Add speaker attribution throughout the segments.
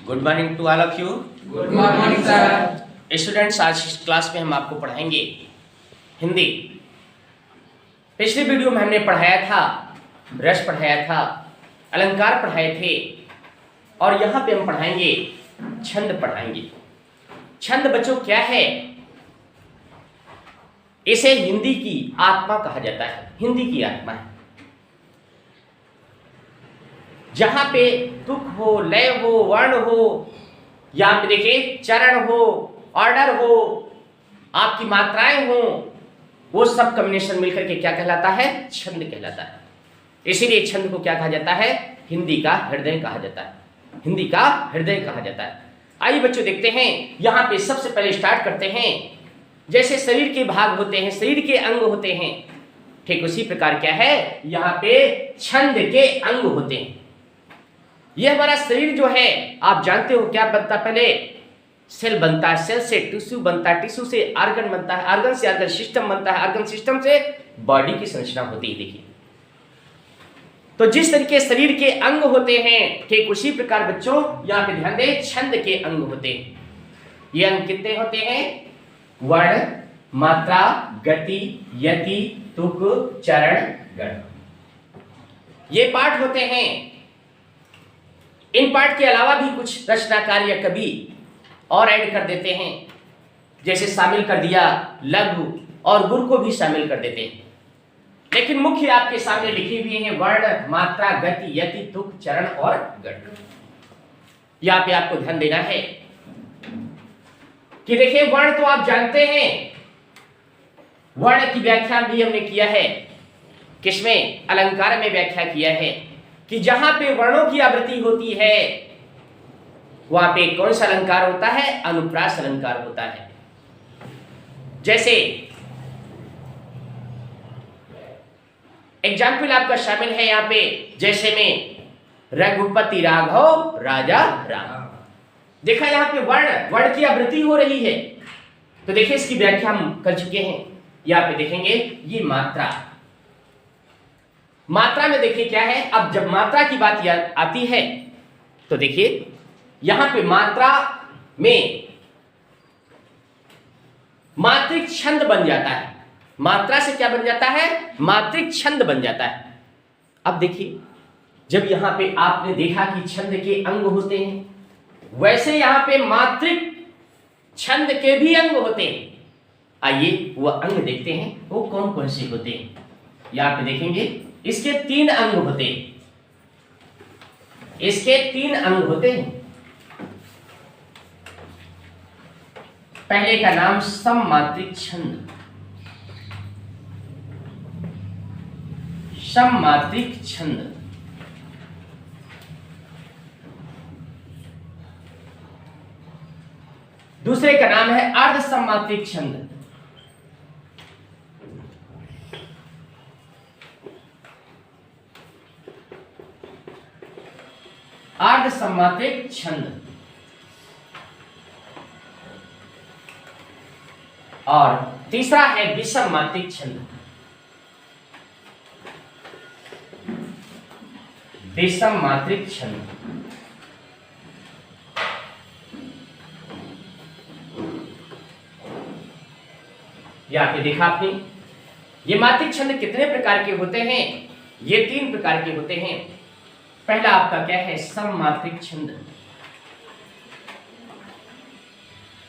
Speaker 1: Good morning to all of you.
Speaker 2: Good morning sir.
Speaker 1: Students, आज इस class में हम आपको पढ़ाएंगे हिंदी। पिछले वीडियो में हमने पढ़ाया था, रस पढ़ाया था, अलंकार पढ़ाए थे और यहाँ पे हम पढ़ाएंगे छंद पढ़ाएंगे। छंद बच्चों क्या है? इसे हिंदी की आत्मा कहा जाता है। हिंदी की आत्मा है, जहां पे तुक हो, लय हो, वर्ण हो, यहाँ पे देखिए चरण हो, ऑर्डर हो, आपकी मात्राएं हो, वो सब कॉम्बिनेशन मिलकर के क्या कहलाता है? छंद कहलाता है। इसीलिए छंद को क्या कहा जाता है? हिंदी का हृदय कहा जाता है। हिंदी का हृदय कहा जाता है। आइए बच्चों देखते हैं, यहाँ पे सबसे पहले स्टार्ट करते हैं। जैसे शरीर के भाग होते हैं, शरीर के अंग होते हैं, ठीक उसी प्रकार क्या है, यहाँ पे छंद के अंग होते हैं। ये हमारा शरीर जो है, आप जानते हो क्या बनता है? पहले सेल बनता है, सेल से टिश्यू बनता है, टिश्यू से ऑर्गन बनता है, ऑर्गन से ऑर्गन सिस्टम बनता है, ऑर्गन सिस्टम से बॉडी की संरचना होती है। देखिए, तो जिस तरीके शरीर के अंग होते हैं, ठीक उसी प्रकार बच्चों यहाँ पे ध्यान दें, छंद के अंग होते हैं। ये अंग कितने होते हैं? वर्ण, मात्रा, गति, यति, तुक, चरण, गण, ये पाठ होते हैं। इन पाठ के अलावा भी कुछ रचनाकार या कवि और ऐड कर देते हैं, जैसे शामिल कर दिया लघु और गुरु को भी शामिल कर देते हैं। लेकिन मुख्य आपके सामने लिखे हुए हैं वर्ण, मात्रा, गति, यति, तुक, चरण और गण। यहाँ पे आपको ध्यान देना है कि देखिए, वर्ण तो आप जानते हैं, वर्ण की व्याख्या भी हमने किया है। किसमें? अलंकार में व्याख्या किया है कि जहां पे वर्णों की आवृत्ति होती है वहां पे कौन सा अलंकार होता है? अनुप्रास अलंकार होता है। जैसे एग्जाम्पल आपका शामिल है यहाँ पे, जैसे में रघुपति राघव राजा राम। देखा यहाँ पे वर्ण की आवृत्ति हो रही है, तो देखिए इसकी व्याख्या हम कर चुके हैं। यहाँ पे देखेंगे ये मात्रा, मात्रा में देखिए क्या है। अब जब मात्रा की बात आती है तो देखिए यहां पे मात्रा में मात्रिक छंद बन जाता है। मात्रा से क्या बन जाता है? मात्रिक छंद बन जाता है। अब देखिए, जब यहां पे आपने देखा कि छंद के अंग होते हैं, वैसे यहां पे मात्रिक छंद के भी अंग होते हैं। आइए वो अंग देखते हैं, वो कौन कौन से होते हैं। यहां पे देखेंगे इसके 3 अंग होते हैं। इसके 3 अंग होते हैं। पहले का नाम सममात्रिक छंद, सममात्रिक छंद। दूसरे का नाम है अर्ध सममात्रिक छंद। अर्ध सममात्रिक छंद। और तीसरा है विषम मात्रिक छंद। विषम मात्रिक छंद। यहाँ पे देखा आपने, ये मात्रिक छंद कितने प्रकार के होते हैं? ये 3 प्रकार के होते हैं। पहला आपका क्या है? सममात्रिक छंद।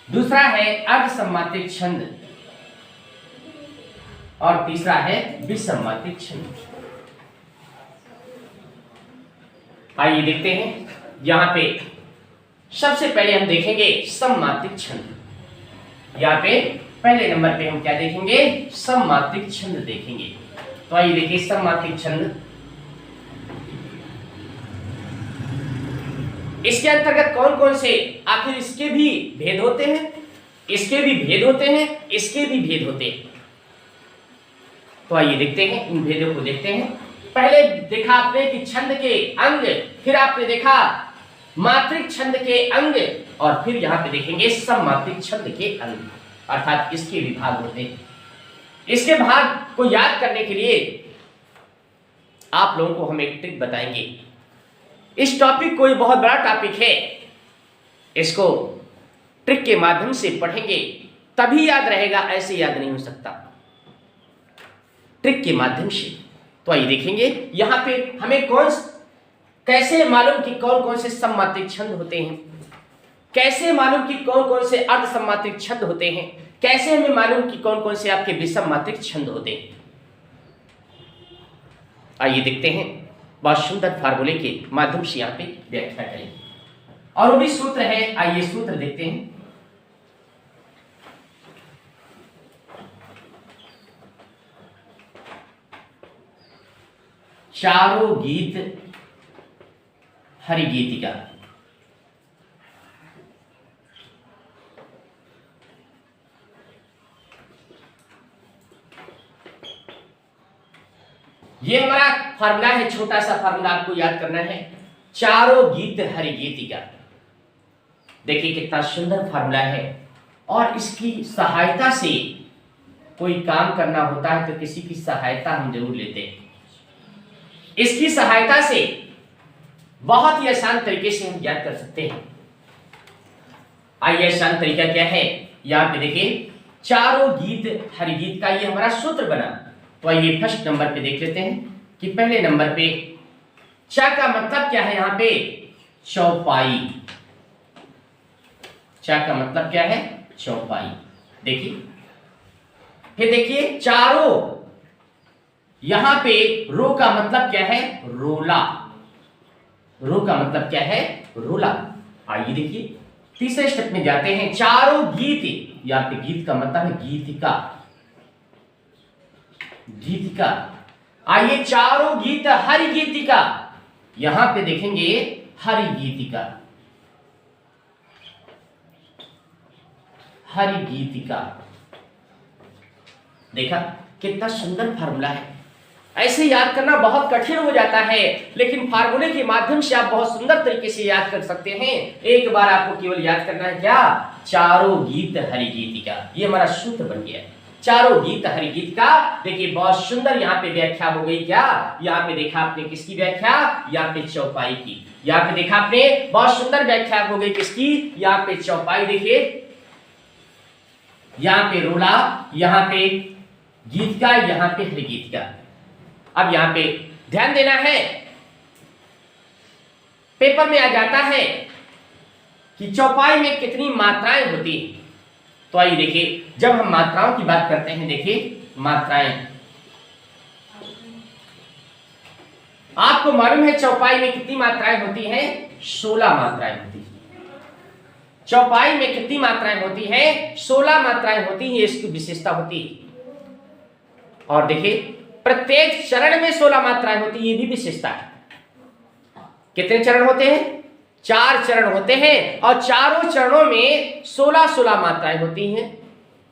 Speaker 1: दूसरा है अर्ध सममात्रिक छंद और तीसरा है विषम मात्रिक छंद। आइए देखते हैं, यहां पे सबसे पहले हम देखेंगे सममात्रिक छंद। यहाँ पे पहले नंबर पे हम क्या देखेंगे? सममात्रिक छंद देखेंगे। तो आइए देखिए सममात्रिक छंद। इसके अंतर्गत कौन कौन से, आखिर इसके भी भेद होते हैं, इसके भी भेद होते हैं, इसके भी भेद होते हैं। तो आइए देखते हैं, इन भेदों को देखते हैं। पहले देखा आपने कि छंद के अंग, फिर आपने देखा मात्रिक छंद के अंग, और फिर यहां पे देखेंगे सममात्रिक छंद के अंग, अर्थात इसके विभाग होते हैं। इसके भाग को याद करने के लिए आप लोगों को हम एक ट्रिक बताएंगे। इस टॉपिक कोई बहुत बड़ा टॉपिक है, इसको ट्रिक के माध्यम से पढ़ेंगे तभी याद रहेगा, ऐसे याद नहीं हो सकता, ट्रिक के माध्यम से। तो आइए देखेंगे यहां पे हमें कैसे मालूम कि कौन कौन से सममात्रिक छंद होते हैं, कैसे मालूम कि कौन कौन से अर्ध सममात्रिक छंद होते हैं, कैसे हमें मालूम कि कौन कौन से आपके विषम मात्रिक छंद होते हैं। आइए देखते हैं, बहुत सुंदर फार्मूले के माध्यम से यहाँ पे व्याख्या करेंगे और वो भी सूत्र है। आइए सूत्र देखते हैं। चारों गीत हरिगीतिका। ये हमारा फार्मूला है, छोटा सा फार्मूला आपको याद करना है, चारों गीत हरिगीतिका। देखिए कितना सुंदर फार्मूला है और इसकी सहायता से कोई काम करना होता है तो किसी की सहायता हम जरूर लेते हैं। इसकी सहायता से बहुत ही आसान तरीके से हम याद कर सकते हैं। आइए आसान तरीका क्या है, यहां पे देखिए चारों गीत हरिगीत का ये हमारा सूत्र बना। तो आइए फर्स्ट नंबर पे देख लेते हैं कि पहले नंबर पे चा का मतलब क्या है, यहां पे चौपाई। चा का मतलब क्या है, चौपाई। देखिए फिर देखिए चारों, यहां पे रो का मतलब क्या है, रोला। रो का मतलब क्या है, रोला। आइए देखिए तीसरे स्टेप में जाते हैं, चारों गीत, यहां पे गीत का मतलब है गीतिका। गीतिका। आइए चारों गीत हरिगीतिका, यहां पे देखेंगे हरिगीतिका। हरिगीतिका। देखा कितना सुंदर फार्मूला है। ऐसे याद करना बहुत कठिन हो जाता है, लेकिन फार्मूले के माध्यम से आप बहुत सुंदर तरीके से याद कर सकते हैं। एक बार आपको केवल याद करना है क्या, चारों गीत हरिगीतिका। ये हमारा सूत्र बन गया है, चारों गीत हरिगीतिका। देखिए बहुत सुंदर यहाँ पे व्याख्या हो गई। क्या यहाँ पे देखा आपने किसकी व्याख्या, यहाँ पे चौपाई की। यहाँ पे देखा आपने बहुत सुंदर व्याख्या हो गई किसकी, यहाँ पे चौपाई। देखिए यहाँ पे रोला, यहाँ पे गीत का, यहाँ पे हरिगीत का। अब यहाँ पे ध्यान देना है, पेपर में आ जाता है कि चौपाई में कितनी मात्राएं होती हैं। तो आइए देखिए, जब हम मात्राओं की बात करते हैं, देखिए मात्राएं, आपको मालूम है चौपाई में कितनी मात्राएं होती हैं, 16 मात्राएं होती हैं। चौपाई में कितनी मात्राएं होती हैं, 16 मात्राएं होती हैं। इसकी विशेषता होती है। और देखिए प्रत्येक चरण में 16 मात्राएं होती है, ये भी विशेषता है। कितने चरण होते हैं, 4 चरण होते हैं और चारों चरणों में 16-16 मात्राएं होती हैं,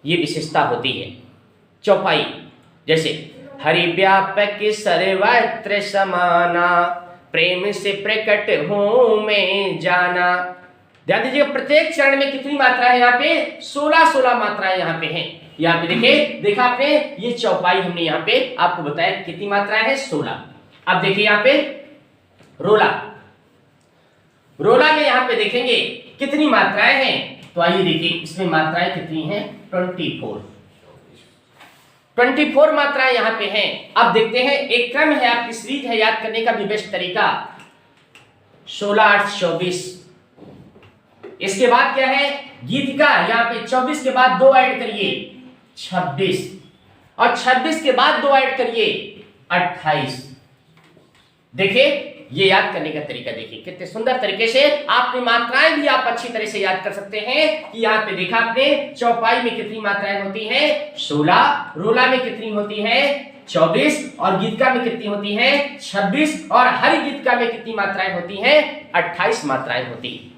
Speaker 1: ये विशेषता होती है चौपाई। जैसे हरि व्यापक सर्वत्र समाना, प्रेम से प्रकट हूं मैं जाना। ध्यान दीजिएगा प्रत्येक चरण में कितनी मात्रा है, यहाँ पे 16-16 मात्राएं यहाँ पे हैं। यहाँ पे देखिए, देखा आपने ये चौपाई हमने यहाँ पे आपको बताया कितनी मात्राएं है, 16। अब देखिए यहाँ पे रोला, रोला में यहाँ पे देखेंगे कितनी मात्राएं हैं। तो आइए देखिए इसमें मात्राएं कितनी हैं, 24 मात्राएं यहाँ पे हैं। अब देखते हैं, एक क्रम है, आपकी सीरीज है, याद करने का भी बेस्ट तरीका 16, 8, 24। इसके बाद क्या है, गीत का, यहाँ पे 24 के बाद 2 ऐड करिए 26, और 26 के बाद 2 ऐड करिए 28। देखिए ये याद करने का तरीका, देखिए कितने सुंदर तरीके से आपने मात्राएं भी आप अच्छी तरह से याद कर सकते हैं। कि यहाँ पे देखा आपने चौपाई में कितनी मात्राएं होती हैं, 16, रोला में कितनी होती है, 24, और गीतका में कितनी होती है, 26, और हरि गीतका में कितनी मात्राएं होती हैं, 28 मात्राएं होती हैं।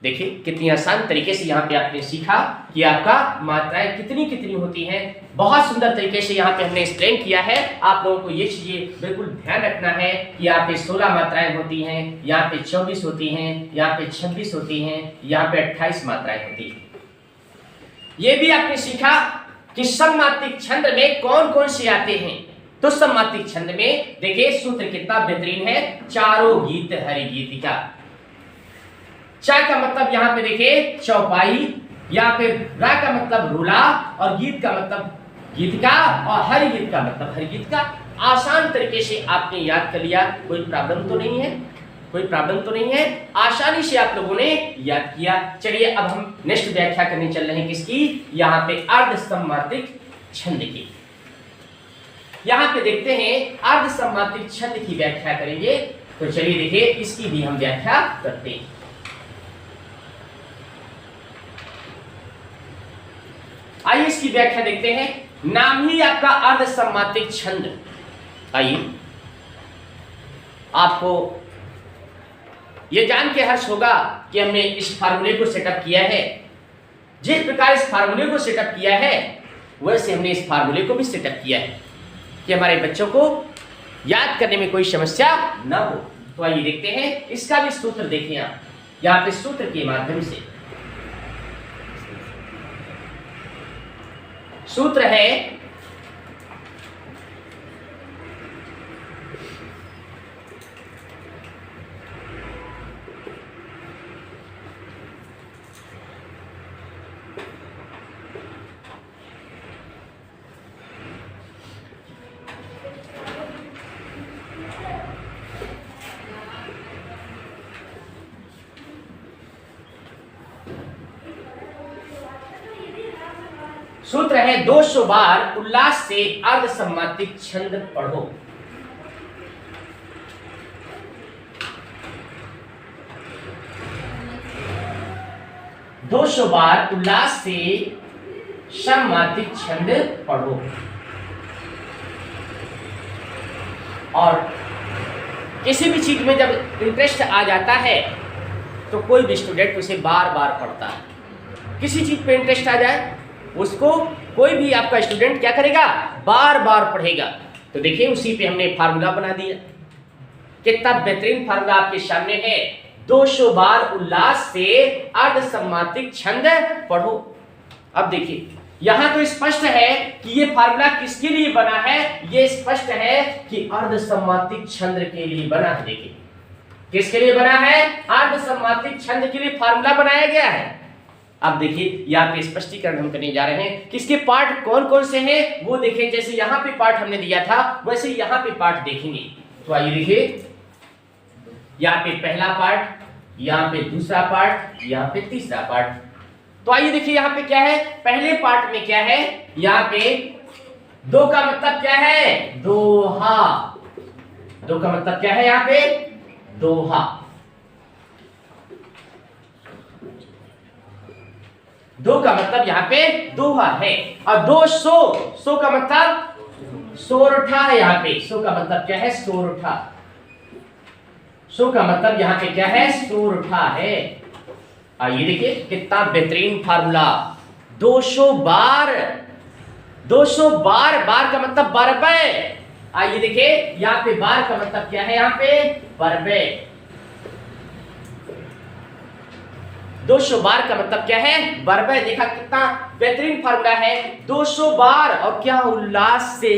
Speaker 1: देखिए कितनी आसान तरीके से यहाँ पे आपने सीखा कि आपका मात्राएं कितनी कितनी होती हैं। बहुत सुंदर तरीके से यहाँ पे हमने एक्सप्लेन किया है। आप लोगों को ये चीजें बिल्कुल ध्यान रखना है कि यहाँ पे 16 मात्राएं होती हैं, यहाँ पे 24 होती हैं, यहाँ पे 26 होती हैं, यहाँ पे 28 मात्राएं होती हैं। ये भी आपने सीखा कि सममात्रिक छंद में कौन कौन से आते हैं। तो सममात्रिक छंद में देखिए सूत्र कितना बेहतरीन है, चारों गीत हरि गीतिका। चा का मतलब यहाँ पे देखिए चौपाई, यहाँ पे रा का मतलब रूला, और गीत का मतलब गीत का, और हरि गीत का मतलब हरि गीत का। आसान तरीके से आपने याद कर लिया, कोई प्रॉब्लम तो नहीं है, कोई प्रॉब्लम तो नहीं है, आसानी से आप लोगों ने याद किया। चलिए अब हम नेक्स्ट व्याख्या करने चल रहे हैं किसकी, यहाँ पे अर्धसम्मात्रिक छंद की। यहाँ पे देखते हैं अर्धसम्मात्रिक छंद की व्याख्या करेंगे। तो चलिए देखिए इसकी भी हम व्याख्या करते हैं। आइए इसकी व्याख्या देखते हैं। नाम ही आपका अर्धसम्मात्रिक छंद। आइए आपको यह जान के हर्ष होगा कि हमने इस फार्मूले को सेटअप किया है। जिस प्रकार इस फार्मूले को सेटअप किया है वैसे हमने इस फार्मूले को भी सेटअप किया है कि हमारे बच्चों को याद करने में कोई समस्या ना हो। तो आइए देखते हैं इसका भी सूत्र देखें आप यहाँ पे सूत्र के माध्यम से। सूत्र है सूत्र है 200 बार उल्लास से अर्धसम्मात्रिक छंद पढ़ो। दो सौ बार उल्लास से सम्मात्रिक छंद पढ़ो। और किसी भी चीज में जब इंटरेस्ट आ जाता है तो कोई भी स्टूडेंट उसे बार बार पढ़ता है। किसी चीज पे इंटरेस्ट आ जाए उसको कोई भी आपका स्टूडेंट क्या करेगा, बार बार पढ़ेगा। तो देखिए उसी पे हमने फार्मूला बना दिया। कितना बेहतरीन फार्मूला आपके सामने है। 200 बार उल्लास से अर्धसम्मात्रिक छंद पढ़ो। अब देखिए यहां तो स्पष्ट है कि ये फार्मूला किसके लिए बना है। ये स्पष्ट है कि अर्धसम्मात्रिक छंद के लिए बना है। देखिए किसके लिए बना है, अर्धसम्मात्रिक छंद के लिए फार्मूला बनाया गया है। अब देखिए यहाँ पे स्पष्टीकरण हम करने जा रहे हैं कि इसके पार्ट कौन कौन से हैं वो देखें। जैसे यहाँ पे पार्ट हमने दिया था वैसे यहाँ पे पार्ट देखेंगे। तो आइए देखिए यहाँ पे पहला पार्ट, यहाँ पे दूसरा पार्ट, यहाँ पे तीसरा पार्ट। तो आइए देखिए यहाँ पे क्या है। पहले पार्ट में क्या है, यहाँ पे दो का मतलब क्या है, दोहा। दो का मतलब क्या है, यहाँ पे दोहा। दो का मतलब यहाँ पे दोहा है। और 200 का मतलब सोरठा है। यहाँ पे सो का मतलब क्या है, सोरठा। सो का मतलब यहाँ पे क्या है, सोरठा है। आइए देखिए कितना बेहतरीन फार्मूला। 200 बार, 200 बार, बार का मतलब 12। आइए देखिए यहाँ पे बार का मतलब क्या है, यहाँ पे 12। 200 बार का मतलब क्या है, 12। देखा कितना बेहतरीन फार्मूला है। 200 बार और क्या, उल्लास से।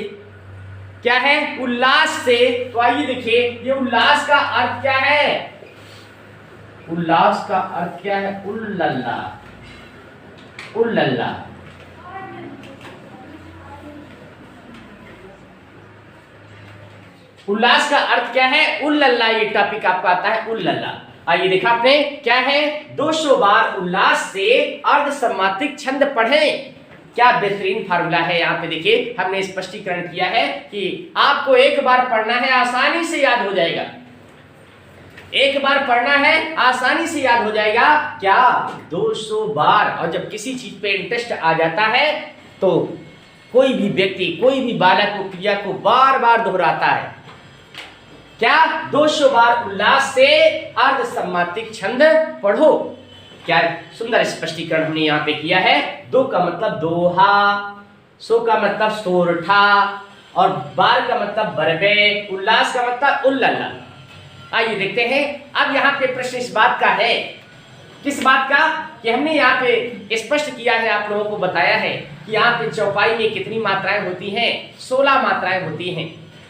Speaker 1: क्या है, उल्लास से। तो आइए देखिए ये उल्लास का अर्थ क्या है। उल्लास का अर्थ क्या है, उल्लल्ला। उल्लल्ला। उल्लास का अर्थ क्या है, उल्लल्ला। ये टॉपिक आपका आता है उल्लल्ला। आइए देखा आपने क्या है, 200 बार उल्लास से अर्धसम्मात्रिक छंद पढ़ें। क्या बेहतरीन फार्मूला है। यहाँ पे देखिए हमने स्पष्टीकरण किया है कि आपको एक बार पढ़ना है, आसानी से याद हो जाएगा। एक बार पढ़ना है, आसानी से याद हो जाएगा। क्या, 200 बार। और जब किसी चीज पे इंटरेस्ट आ जाता है तो कोई भी व्यक्ति, कोई भी बालक को क्रिया को बार बार दोहराता है। क्या, 200 बार उल्लास से अर्धसम्मात्रिक छंद पढ़ो। क्या सुंदर स्पष्टीकरण हमने यहाँ पे किया है। दो का मतलब दोहा, सो का मतलब सोरठा, और बार का मतलब 12, उल्लास का मतलब उल्लल्ला। आइए देखते हैं। अब यहाँ पे प्रश्न इस बात का है, किस बात का, कि हमने यहाँ पे स्पष्ट किया है, आप लोगों को बताया है कि यहाँ पे चौपाई में कितनी मात्राएं होती हैं, 16 मात्राएं होती हैं।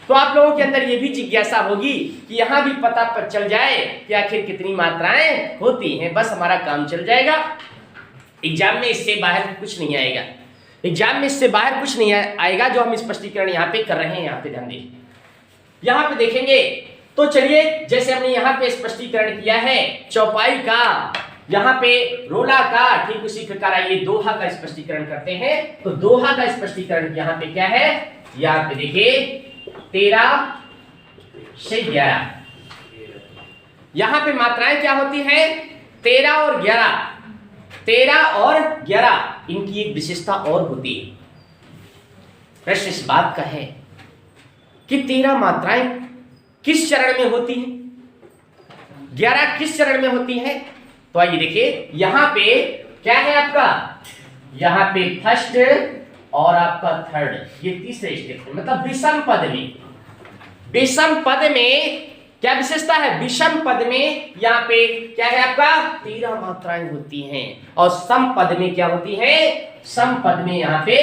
Speaker 1: तो आप लोगों के अंदर ये भी जिज्ञासा होगी कि यहाँ भी पता पर चल जाए कि आखिर कितनी मात्राएं होती हैं, बस हमारा काम चल जाएगा। एग्जाम में इससे बाहर कुछ नहीं आएगा, एग्जाम में इससे बाहर कुछ नहीं आएगा जो हम स्पष्टीकरण यहाँ पे कर रहे हैं। यहाँ पे ध्यान दें, यहाँ पे देखेंगे तो चलिए, जैसे हमने यहाँ पे स्पष्टीकरण किया है चौपाई का, यहाँ पे रोला का, ठीक उसी प्रकार आइए दोहा का स्पष्टीकरण करते हैं। तो दोहा का स्पष्टीकरण यहाँ पे क्या है, यहाँ पे देखिए 13 से 11, यहाँ पे मात्राएं क्या होती हैं 13 और 11, 13 और 11, इनकी एक विशेषता और होती है। प्रश्न इस बात का है कि 13 मात्राएं किस चरण में होती हैं, 11 किस चरण में होती हैं। तो आइए देखिए, यहां पे क्या है आपका, यहां पे फर्स्ट और आपका थर्ड, ये तीसरे स्टेप है, मतलब विषम पद में। विषम पद में क्या विशेषता है, विषम पद में यहाँ पे क्या है आपका 13 मात्राएं होती हैं, और सम पद में क्या होती है, सम पद में यहाँ पे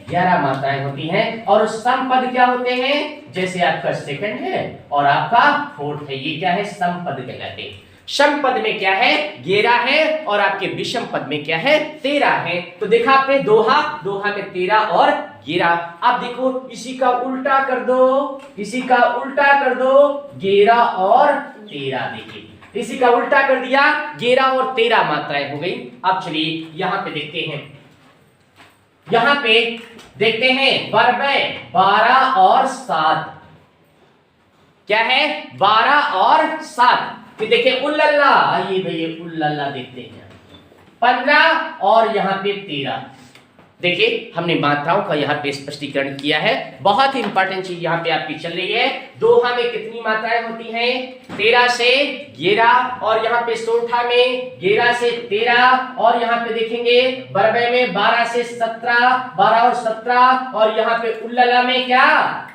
Speaker 1: 11 मात्राएं होती हैं। और सम पद क्या होते हैं, जैसे आपका सेकंड है और आपका फोर्थ है, ये क्या है सम पद कहलाते हैं। सम पद में क्या है 11 है, और आपके विषम पद में क्या है 13 है। तो देखा आपने दोहा, दोहा में 13 और 11। अब देखो इसी का उल्टा कर दो, इसी का उल्टा कर दो, 11 और 13, देखिए इसी का उल्टा कर दिया, 11 और 13 मात्राएं हो गई। अब चलिए यहाँ पे देखते हैं, यहाँ पे देखते हैं बरबे 12 और 7, क्या है 12 और 7। फिर देखिए उल्लल्ला, आइए भैया उल्लल्ला देखते हैं 15 और यहाँ पे 13। देखिए हमने मात्राओं का यहाँ पे स्पष्टीकरण किया है। बहुत ही इंपॉर्टेंट चीज यहाँ पे आपकी चल रही है, दोहा में कितनी मात्राएं होती हैं 13 से 11, और यहाँ पे सोठा में 11 से 13, और यहाँ पे देखेंगे बरबे में 12 से 17, 12 और 17, और यहाँ पे उल्लला में क्या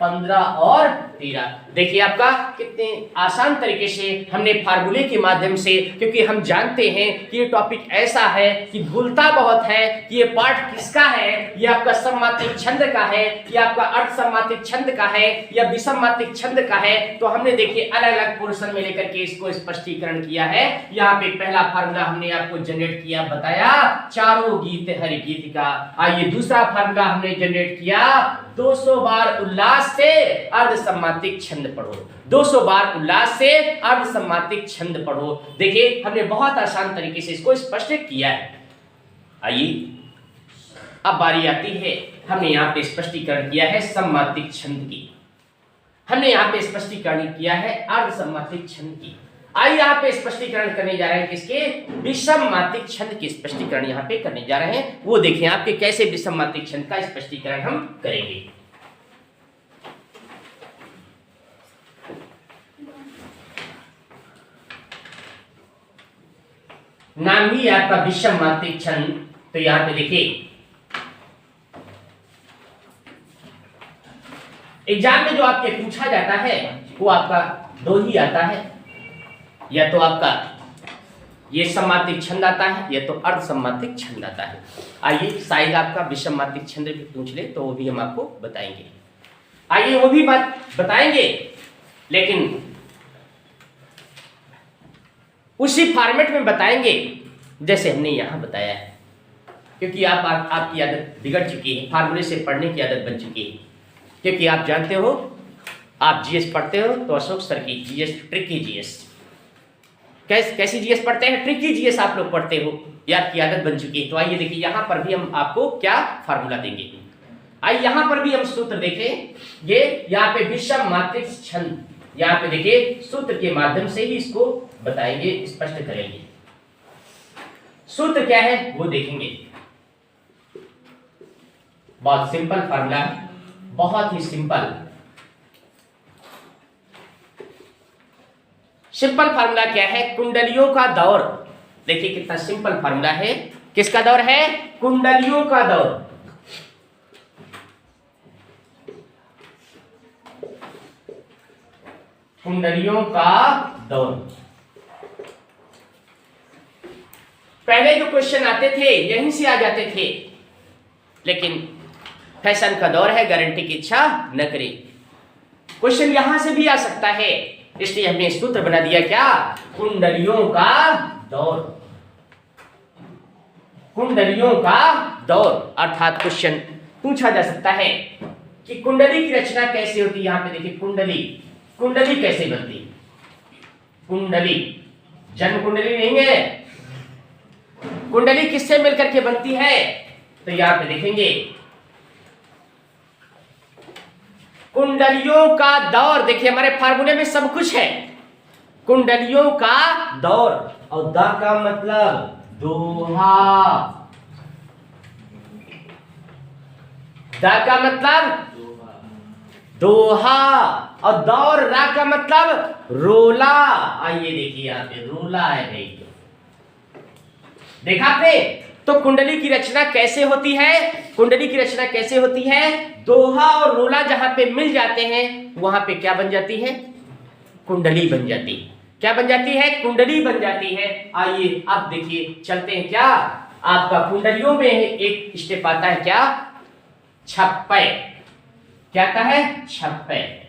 Speaker 1: 15 और 13। देखिए आपका कितने आसान तरीके से हमने फार्मूले के माध्यम से, क्योंकि हम जानते हैं कि ये टॉपिक ऐसा है कि भूलता बहुत है कि ये पार्ट किसका है, ये आपका सममात्रिक छंद का है, ये आपका अर्ध सममात्रिक छंद का है, या विषम मात्रिक छंद का है। तो हमने देखिए अलग अलग पोर्शन में लेकर के इसको स्पष्टीकरण किया है। यहाँ पे पहला फार्मूला हमने आपको जनरेट किया, बताया चारों गीत हरि गीत का। आइए दूसरा फार्मूला हमने जनरेट किया, 200 बार उल्लास से अर्ध सम्मात्रिक छंद पढ़ो, 200 बार उल्लास से अर्ध सम्मात्रिक छंद पढ़ो। देखिए हमने बहुत आसान तरीके से इसको स्पष्ट किया है। आइए अब बारी आती है, हमने यहाँ पे स्पष्टीकरण किया है सम्मात्रिक छंद की, हमने यहाँ पे स्पष्टीकरण किया है अर्ध सम्मात्रिक छंद की। आइए यहाँ पे स्पष्टीकरण करने जा रहे हैं किसके, विषम मात्रिक छंद की स्पष्टीकरण यहाँ पे करने जा रहे हैं। वो देखें आपके कैसे विषम मात्रिक छंद का स्पष्टीकरण हम करेंगे। नाम ही आपका विषम मात्रिक छंद। तो यहाँ पे देखिए एग्जाम में जो आपके पूछा जाता है वो आपका दो ही आता है, या तो आपका ये सम्मात्रिक छंद आता है, या तो अर्ध सम्मात्रिक छंद आता है। आइए शायद आपका विषम मात्रिक छंद भी पूछ ले तो वो भी हम आपको बताएंगे। आइए वो भी बात बताएंगे, लेकिन उसी फॉर्मेट में बताएंगे जैसे हमने यहाँ बताया है, क्योंकि आपकी आदत बिगड़ चुकी है, फार्मूले से पढ़ने की आदत बन चुकी है। क्योंकि आप जानते हो, आप जीएस पढ़ते हो तो अशोक सर की जीएस, ट्रिकी जीएस, कैसी जीएस पढ़ते हैं, ट्रिकी जीएस आप लोग पढ़ते हो, ये आपकी आदत बन चुकी है। तो आइए देखिए यहाँ पर भी हम आपको क्या फार्मूला देंगे। आइए यहाँ पर भी हम सूत्र देखें, ये यहाँ पे विषम मात्रिक छंद, यहाँ पे देखिए सूत्र के माध्यम से ही इसको बताएंगे, स्पष्ट करेंगे। सूत्र क्या है वो देखेंगे, बहुत सिंपल फार्मूला है, बहुत ही सिंपल फार्मूला क्या है, कुंडलियों का दौर। देखिए कितना सिंपल फार्मूला है, किसका दौर है, कुंडलियों का दौर। कुंडलियों का दौर। पहले जो क्वेश्चन आते थे यहीं से आ जाते थे, लेकिन फैशन का दौर है, गारंटी की इच्छा न करें। क्वेश्चन यहां से भी आ सकता है, इसलिए हमने सूत्र बना दिया क्या, कुंडलियों का दौर। कुंडलियों का दौर अर्थात क्वेश्चन पूछा जा सकता है कि कुंडली की रचना कैसे होती है। यहां पे देखिए कुंडली, कुंडली कैसे बनती है। कुंडली जन्म कुंडली नहीं है, कुंडली किससे मिलकर के बनती है, तो यहां पे देखेंगे कुंडलियों का दौर। देखिए हमारे फार्मूले में सब कुछ है, कुंडलियों का दौर, और द का मतलब दोहा, द का मतलब दोहा, और दौर रा का मतलब रोला। आइए देखिए यहाँ पे रोला है भाई, देखा आपने। तो कुंडली की रचना कैसे होती है, कुंडली की रचना कैसे होती है, दोहा और रोला जहां पे मिल जाते हैं वहां पे क्या बन जाती है, कुंडली बन जाती है। क्या बन जाती है, कुंडली बन जाती है। आइए अब देखिए चलते हैं क्या, आपका कुंडलियों में एक स्टेप आता है क्या, छप्पय। क्या आता है, छप्पय।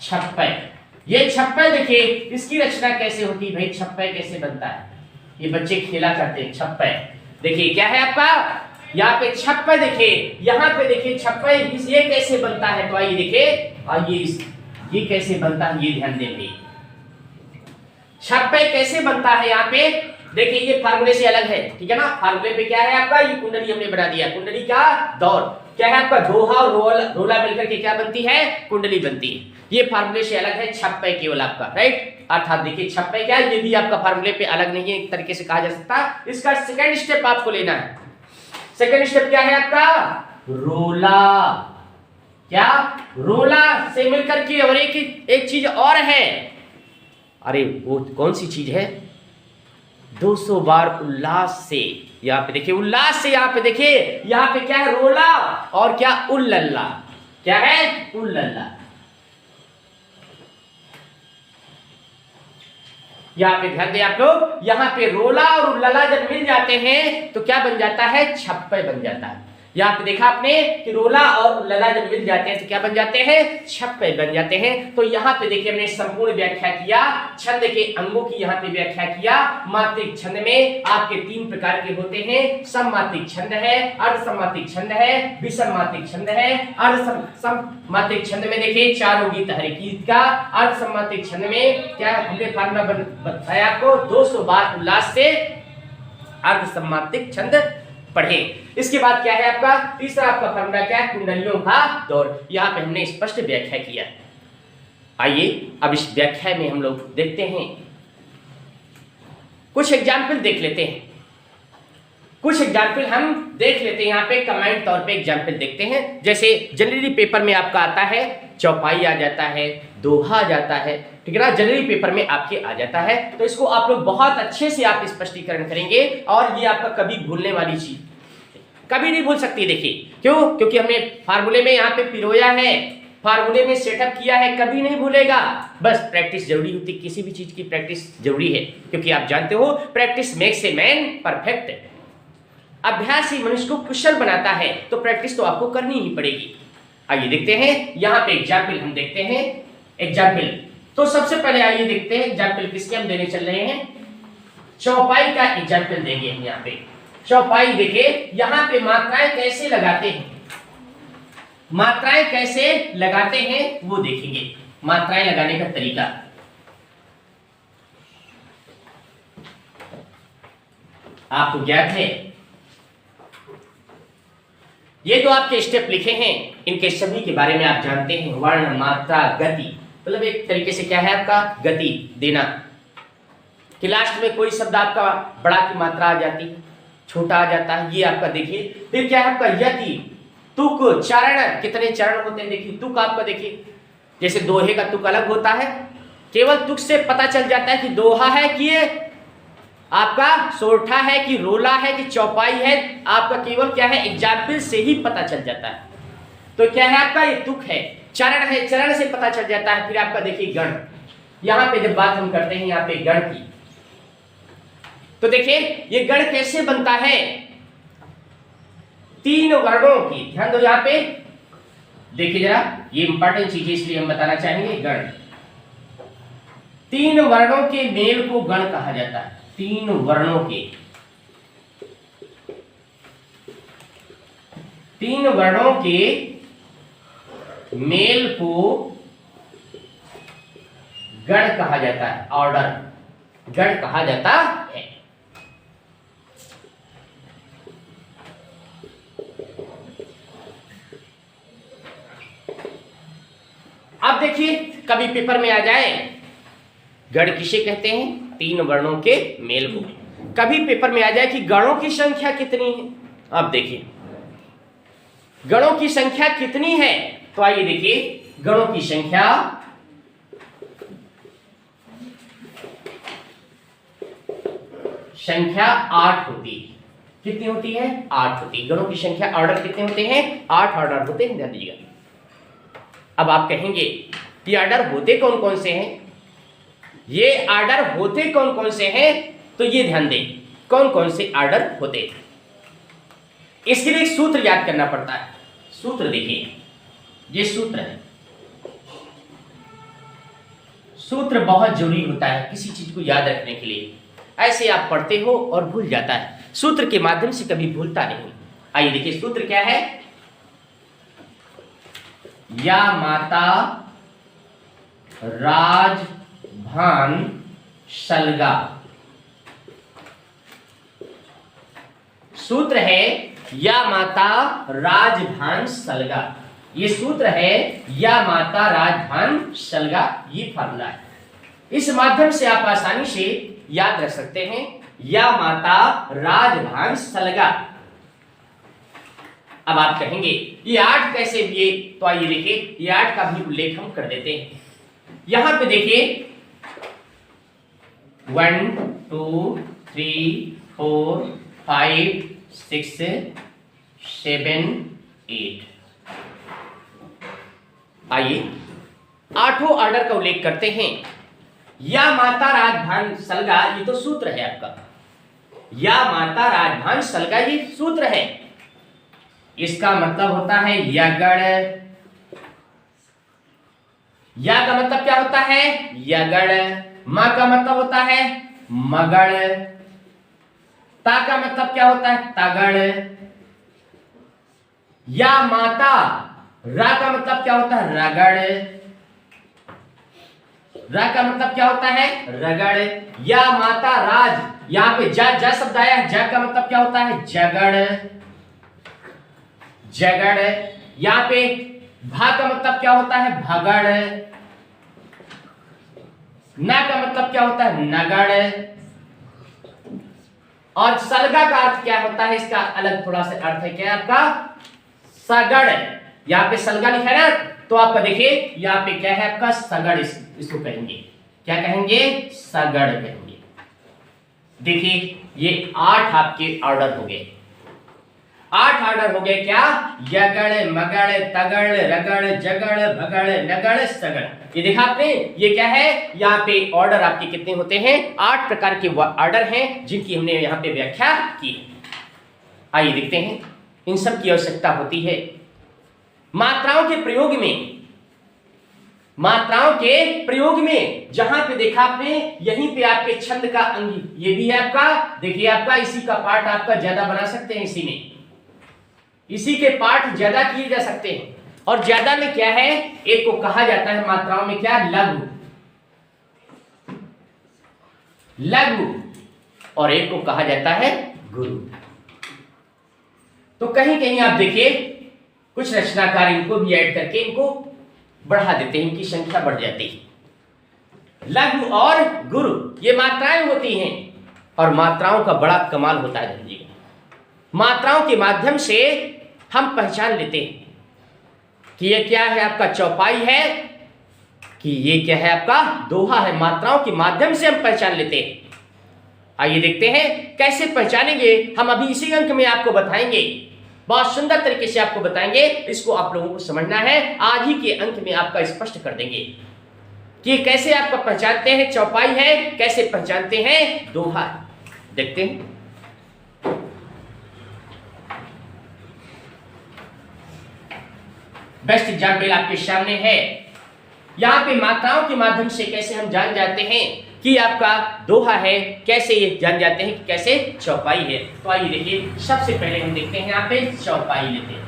Speaker 1: छप्पय, ये छप्पय देखिए इसकी रचना कैसे होती है भाई, छप्पय कैसे बनता है, ये बच्चे खेला करते हैं छप्पय। देखिए क्या है आपका, यहाँ पे छप्पय, देखिए यहाँ पे देखिए छप्पय, ये कैसे बनता है, तो आइए देखिए, आइए ये कैसे बनता है, ये ध्यान देंगे। छप्पय कैसे बनता है, यहाँ पे देखिए ये फार्मूले से अलग है, ठीक है ना। फार्मूले पे क्या है आपका, ये कुंडली हमने बना दिया, कुंडली का दौर क्या है आपका, दोहा और रोला मिलकर के क्या बनती है, कुंडली बनती है। ये फार्मूले से अलग है, छप्पय केवल आपका, राइट। अर्थात देखिए छप्पय क्या है, ये भी आपका फार्मूले पे अलग नहीं है, एक तरीके से कहा जा सकता है। इसका सेकंड स्टेप आपको लेना है। सेकंड स्टेप क्या है आपका, रोला। क्या, रोला से मिलकर के, और एक चीज और है, अरे वो कौन सी चीज है, 200 बार उल्लास से। यहाँ पे देखिए उल्लास से, यहाँ पे देखिए यहाँ पे क्या है, रोला, और क्या, उल्लल्ला। क्या है, उल्लल्ला। यहाँ पे ध्यान दें आप लोग, यहाँ पे रोला और उल्लल्ला जब मिल जाते हैं तो क्या बन जाता है, छप्पय बन जाता है। यहाँ पे देखा आपने कि रोला और उल्लल्ला जब मिल जाते हैं तो क्या बन जाते हैं, छप्पय बन जाते हैं। तो यहाँ पे देखिए हमने संपूर्ण व्याख्या किया, छंद के अंगों की यहाँ पे व्याख्या किया। मात्रिक छंद में आपके 3 प्रकार के होते हैं, सममात्रिक छंद है, अर्धसममात्रिक छंद है, विषममात्रिक छंद है। अर्धसममात्रिक छंद में देखिए 4 होगी तहरीकीत का, अर्धसममात्रिक छंद में क्या हमने फार्मूला बताया आपको, 200 बार उल्लास से अर्धसममात्रिक छंद पढ़े। इसके बाद क्या है आपका, तीसरा आपका फार्मूला क्या है, कुंडलियों का दौर। यहाँ पे हमने स्पष्ट व्याख्या किया। आइए अब इस व्याख्या में हम लोग देखते हैं, कुछ एग्जाम्पल देख लेते हैं, कुछ एग्जाम्पल हम देख लेते हैं। यहाँ पे कमेंट तौर पे एग्जाम्पल देखते हैं। जैसे जनरली पेपर में आपका आता है, चौपाई आ जाता है, दोहा आ जाता है, ठीक है ना, जनरली पेपर में आपके आ जाता है। तो इसको आप लोग बहुत अच्छे से आप स्पष्टीकरण करेंगे, और ये आपका कभी भूलने वाली चीज कभी नहीं भूल सकती। देखिए क्यों, क्योंकि हमने फार्मूले में यहाँ पे पिरोया है, फार्मूले में सेटअप किया है, कभी नहीं भूलेगा। बस प्रैक्टिस जरूरी होती, किसी भी चीज की प्रैक्टिस जरूरी है, क्योंकि आप जानते हो practice makes a man perfect. अभ्यास ही मनुष्य को कुशल बनाता है, तो प्रैक्टिस तो आपको करनी ही पड़ेगी। आइए देखते हैं, यहाँ पे एग्जाम्पल हम देखते हैं। एग्जाम्पल तो सबसे पहले आइए देखते हैं एग्जाम्पल किसके हम देने चल रहे हैं, चौपाई का एग्जाम्पल देंगे हम। यहाँ पे चौपाई देखिए, यहाँ पे मात्राएं कैसे लगाते हैं, मात्राएं कैसे लगाते हैं वो देखेंगे, मात्राएं लगाने का तरीका। आपको ज्ञात है, ये जो आपके स्टेप लिखे हैं इनके सभी के बारे में आप जानते हैं। वर्ण, मात्रा, गति, मतलब एक तरीके से क्या है आपका, गति देना। कि लास्ट में कोई शब्द आपका बड़ा की मात्रा आ जाती है, छोटा आ जाता है, ये आपका देखिए। फिर क्या है आपका यति, तुक, चरण, कितने चरण होते हैं देखिए। तुक आपका देखिए, जैसे दोहे का तुक अलग होता है, केवल तुक से पता चल जाता है कि दोहा है कि ये आपका सोरठा है कि रोला है कि चौपाई है, आपका केवल क्या है एग्जाम्पल से ही पता चल जाता है। तो क्या है आपका, ये तुक है। चरण है, चरण से पता चल जाता है। फिर आपका देखिए गण, यहाँ पे जब बात हम करते हैं यहाँ पे गण की, तो देखिए ये गण कैसे बनता है, 3 वर्णों की, ध्यान दो यहाँ पे देखिए जरा, ये इंपॉर्टेंट चीज है इसलिए हम बताना चाहेंगे। गण, 3 वर्णों के मेल को गण कहा जाता है। 3 वर्णों के, 3 वर्णों के मेल को गण कहा जाता है, ऑर्डर गण कहा जाता है। अब देखिए, कभी पेपर में आ जाए गण किसे कहते हैं, 3 वर्णों के मेल को। कभी पेपर में आ जाए कि गणों की संख्या कितनी है। अब देखिए गणों की संख्या कितनी है, तो आइए देखिए, गणों की संख्या संख्या 8 होती है। कितनी होती है? 8 होती है। गणों की संख्या, ऑर्डर कितने होते हैं? 8 ऑर्डर होते हैं, ध्यान दीजिएगा। अब आप कहेंगे ये ऑर्डर होते कौन कौन से हैं, ये ऑर्डर होते कौन कौन से हैं, तो ये ध्यान दें कौन कौन से ऑर्डर होते हैं। इसके लिए एक सूत्र याद करना पड़ता है। सूत्र देखिए, ये सूत्र है। सूत्र बहुत जरूरी होता है किसी चीज को याद रखने के लिए। ऐसे आप पढ़ते हो और भूल जाता है, सूत्र के माध्यम से कभी भूलता नहीं। आइए देखिए सूत्र क्या है। या माता राजभान सलगा, सूत्र है या माता राजभान सलगा। ये सूत्र है या माता राजभान सलगा, ये फार्मूला है। इस माध्यम से आप आसानी से याद रख सकते हैं, या माता राजभान सलगा। अब आप कहेंगे ये 8 कैसे दिए, तो आइए देखिए, ये 8 का भी उल्लेख हम कर देते हैं। यहां पे देखिए 1 2 3 4 5 6 7 8। आइए 8 ऑर्डर का उल्लेख करते हैं। या माता राजभान सलगा, ये तो सूत्र है आपका। या माता राजभान सलगा, ये सूत्र है। इसका मतलब होता है यगड़। या का मतलब क्या होता है? यगड़। मा का मतलब होता है मगड़। ता का मतलब क्या होता है? तगड़। या माता, रा का मतलब क्या होता है? रगड़। रा का मतलब क्या होता है? रगड़। या माता राज, यहां पे जा जा शब्द आया है, जा का मतलब क्या होता है? जगड़। जगड़। यहां पे भा का मतलब क्या होता है? भगड़। ना का मतलब क्या होता है? नगड़। और सलगा का अर्थ क्या होता है? इसका अलग थोड़ा सा अर्थ है क्या आपका? सगड़। यहां पे सलगा लिखा है ना, तो आपका देखिए यहां पे क्या है आपका? सगड़। इसको कहेंगे क्या कहेंगे? सगड़ कहेंगे। देखिए ये 8 आपके ऑर्डर हो गए। 8 ऑर्डर हो गए क्या? यगड़, मगड़, तगड़, रगड़, जगड़, भगड़, नगड़, सगड़। ये देखा आपने, ये क्या है? यहाँ पे ऑर्डर आपके कितने होते हैं? 8 प्रकार के ऑर्डर हैं जिनकी हमने यहाँ पे व्याख्या की। आइए देखते हैं, इन सब की आवश्यकता होती है। मात्राओं के प्रयोग में, मात्राओं के प्रयोग में जहां पे देखा आपने, यहीं पे आपके छंद का अंगी, ये भी है आपका। देखिए आपका इसी का पाठ आपका ज्यादा बना सकते हैं, इसी में इसी के पाठ ज्यादा किए जा सकते हैं। और ज्यादा में क्या है? एक को कहा जाता है मात्राओं में क्या? लघु। लघु। और एक को कहा जाता है गुरु। तो कहीं कहीं आप देखिए कुछ रचनाकार इनको भी ऐड करके इनको बढ़ा देते हैं, इनकी संख्या बढ़ जाती है। लघु और गुरु ये मात्राएं होती हैं, और मात्राओं का बड़ा कमाल होता है। ध्यान दीजिएगा, मात्राओं के माध्यम से हम पहचान लेते हैं कि ये क्या है आपका? चौपाई है, कि ये क्या है आपका? दोहा है। मात्राओं के माध्यम से हम पहचान लेते हैं। आइए देखते हैं कैसे पहचानेंगे, हम अभी इसी अंक में आपको बताएंगे। बहुत सुंदर तरीके से आपको बताएंगे, इसको आप लोगों को समझना है। आज ही के अंक में आपका स्पष्ट कर देंगे कि कैसे आपका पहचानते हैं चौपाई है, कैसे पहचानते हैं दोहा है। देखते हैं। बेस्ट एग्जाम्पल आपके सामने है। यहाँ पे मात्राओं के माध्यम से कैसे हम जान जाते हैं कि आपका दोहा है, कैसे ये जान जाते हैं कि कैसे चौपाई है। तो आइए देखिए, सबसे पहले हम देखते हैं यहाँ पे चौपाई लेते हैं।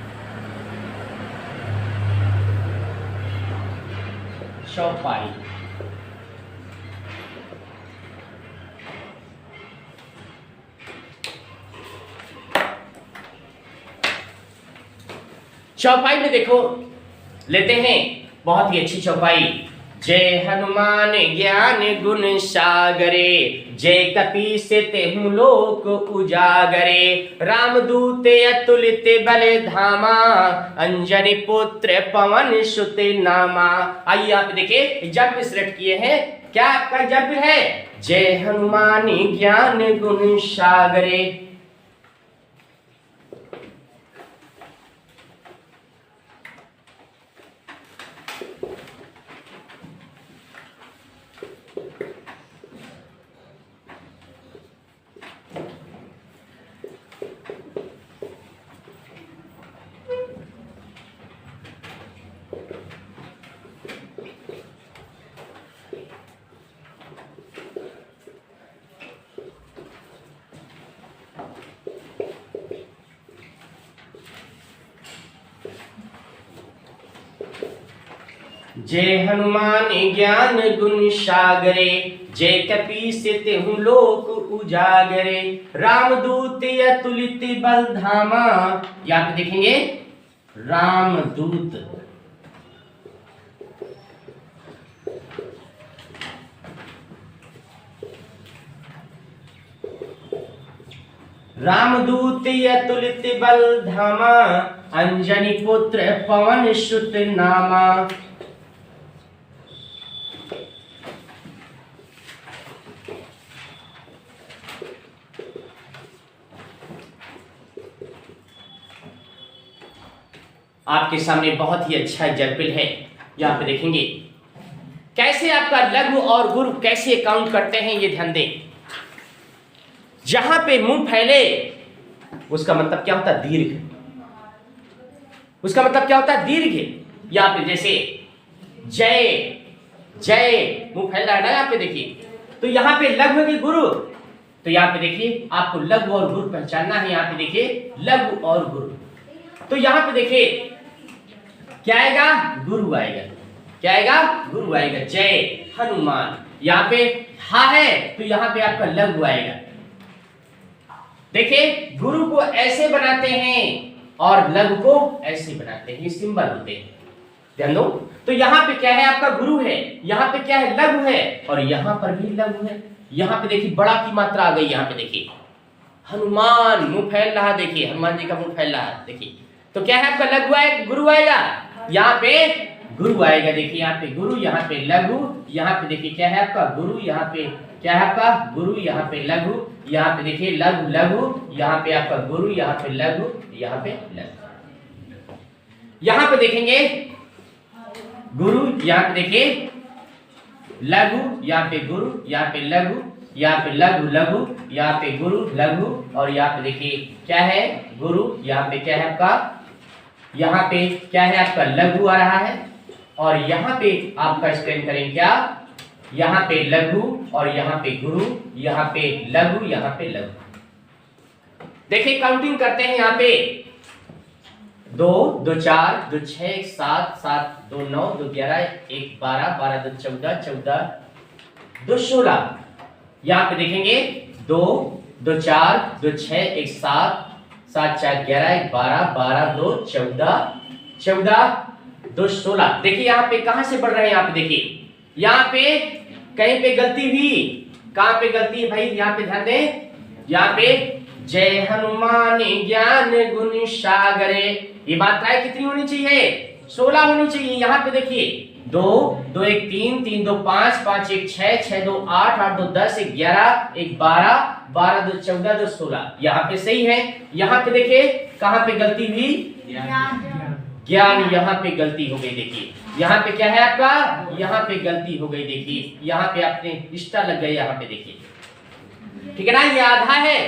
Speaker 1: चौपाई चौपाई में देखो लेते हैं बहुत ही अच्छी चौपाई। जय हनुमान ज्ञान गुण सागरे, जय कपीस तेहु लोक उजागरे, रामदूत अतुलित बल धामा, अंजनी पुत्र पवन सुत नामा। आइए आप देखिए एग्जाम्पल सिलेक्ट किए हैं, क्या आपका एग्जाम्पल है? जय हनुमान ज्ञान गुण सागरे। जय हनुमान ज्ञान गुण सागरे, जय कपीस तेहु लोक उजागरे, रामदूत अतुलित बल धामा। यहाँ पे देखेंगे रामदूत, रामदूत अतुलित बल धामा, अंजनी पुत्र पवन सुत नामा। आपके सामने बहुत ही अच्छा एग्जाम्पल है। यहाँ पे देखेंगे कैसे आपका लघु और गुरु कैसे काउंट करते हैं, ये ध्यान दें। जहां पे मुंह फैले उसका मतलब क्या होता है? दीर्घ। उसका मतलब क्या होता है? दीर्घ। यहाँ पे जैसे जय जय मुंह फैल रहा है ना, यहाँ पे देखिए। तो यहाँ पे लघु की गुरु, तो यहाँ पे देखिए आपको लघु और गुरु पहचानना है। यहाँ पे देखिए लघु और गुरु, तो यहाँ पे देखिए क्या आएगा? गुरु आएगा। क्या आएगा? गुरु आएगा। जय हनुमान, यहाँ पे हा है तो यहाँ पे आपका लघु आएगा। देखिए गुरु को ऐसे बनाते हैं और लघु को ऐसे बनाते हैं, ये सिंबल होते हैं, ध्यान दो। तो यहाँ पे क्या है? आपका गुरु है, यहाँ पे क्या है? लघु है, और यहाँ पर भी लघु है। यहाँ पे देखिए बड़ा की मात्रा आ गई। यहाँ पे देखिए हनुमान मुंह फैल रहा, देखिए हनुमान जी का मुंह फैल रहा है, देखिए। तो क्या है? आपका लघु आएगा, गुरु आएगा। यहाँ पे गुरु आएगा, देखिए यहाँ पे गुरु, यहाँ पे लघु, यहाँ पे देखिए क्या है? आपका गुरु, यहाँ पे क्या है? आपका गुरु, यहाँ पे लघु, यहाँ पे देखिए लघु लघु, यहाँ पे आपका गुरु, यहाँ पे लघु, यहाँ पे लघु। यहाँ पे देखेंगे गुरु, यहाँ पे देखिए लघु, यहाँ पे गुरु, यहाँ पे लघु, यहाँ पे लघु लघु, यहाँ पे गुरु लघु, और यहाँ पे देखिए क्या है? गुरु, यहाँ पे क्या है आपका? यहाँ पे क्या है? आपका लघु आ रहा है, और यहाँ पे आपका स्टैंड करेंगे क्या? यहाँ पे लघु, और यहाँ पे गुरु, यहाँ पे लघु, यहाँ पे लघु। देखिए काउंटिंग करते हैं। यहाँ पे 2 2 4 2 6 1 7 7 2 9 2 11 1 12 12 2 14 14 2 16। यहाँ पे देखेंगे 2 2 4 2 6 1 7 7 4 11 1 12 12 2 14 14 2 16। देखिए यहाँ पे कहां से बढ़ रहे हैं? यहाँ पे देखिए यहाँ पे कहीं पे गलती हुई। कहां पे गलती है भाई? यहाँ पे ध्यान दें। यहाँ पे जय हनुमान ज्ञान गुण सागरे, ये मात्राएं कितनी होनी चाहिए? 16 होनी चाहिए। यहाँ पे देखिए 2 2 1 3 3 2 5 5 1 6 6 2 8 8 2 10 1 11 1 12 12 2 14 2 16। यहाँ पे सही है। यहाँ पे देखिए कहाँ पे गलती हुई? ज्ञान, यहाँ पे गलती हो गई। देखिए यहाँ पे क्या है आपका? यहाँ पे गलती हो गई। देखिए यहाँ पे आपने निष्ठा लग गई। यहाँ पे देखिए, ठीक है ना, ये आधा है।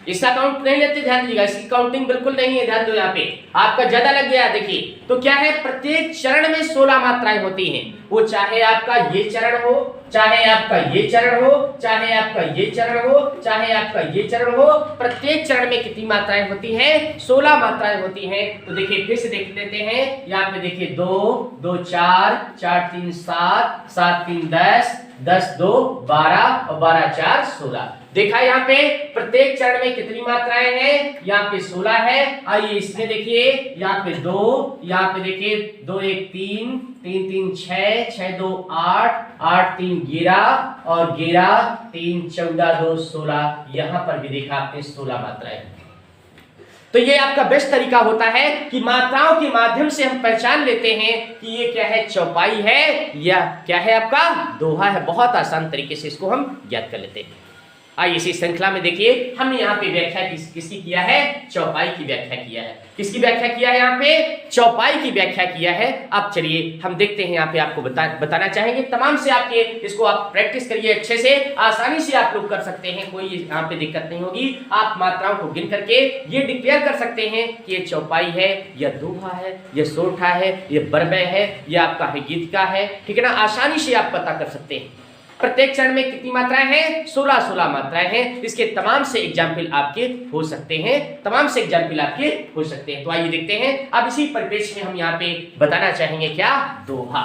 Speaker 1: इसका काउंट नहीं लेते, ध्यान दीजिएगा, इसकी काउंटिंग बिल्कुल नहीं है, ध्यान दो यहाँ पे आपका ज्यादा लग गया। देखिए तो क्या है, प्रत्येक चरण में 16 मात्राएं होती हैं, वो चाहे आपका ये चरण हो, चाहे आपका ये चरण हो, चाहे आपका ये चरण हो, चाहे आपका ये चरण हो, प्रत्येक चरण में कितनी मात्राएं होती हैं, 16 मात्राएं होती हैं। तो देखिए फिर से देख लेते हैं, यहाँ पे देखिए 2 2 4 4 3 7 7 3 10 10 2 12 और 12 4 16। देखा यहाँ पे प्रत्येक चरण में कितनी मात्राएं हैं, यहाँ पे 16 है। आइए इसमें देखिए, यहाँ पे 2, यहाँ पे देखिए 2 1 3 3 3 6 6 2 8 8 3 11 और 11 3 14 2 16। यहाँ पर भी देखा आपने 16 मात्राएं। तो ये आपका बेस्ट तरीका होता है कि मात्राओं के माध्यम से हम पहचान लेते हैं कि ये क्या है, चौपाई है या क्या है, आपका दोहा है। बहुत आसान तरीके से इसको हम ज्ञात कर लेते हैं। आइए इसी श्रृंखला में देखिए, हमने यहाँ पे व्याख्या किसकी किया है, चौपाई की व्याख्या किया है। किसकी व्याख्या किया है, यहाँ पे चौपाई की व्याख्या किया है। अब चलिए हम देखते हैं, यहाँ पे आपको बताना चाहेंगे तमाम से, आपके इसको आप प्रैक्टिस करिए अच्छे से, आसानी से आप लोग कर सकते हैं, कोई यहाँ पे दिक्कत नहीं होगी। आप मात्राओं को गिन करके ये डिक्लेयर कर सकते हैं कि ये चौपाई है, या दोहा है, या सोठा है, या बरबय है, या आपका है गीतिका है, ठीक है ना। आसानी से आप पता कर सकते हैं। प्रत्येक चरण में कितनी मात्राएं हैं, 16 मात्राएं हैं। इसके तमाम से एग्जाम्पल आपके हो सकते हैं, तमाम से एग्जाम्पल आपके हो सकते हैं। तो आइए देखते हैं। अब इसी परिपेक्ष में हम यहाँ पे बताना चाहेंगे क्या, दोहा।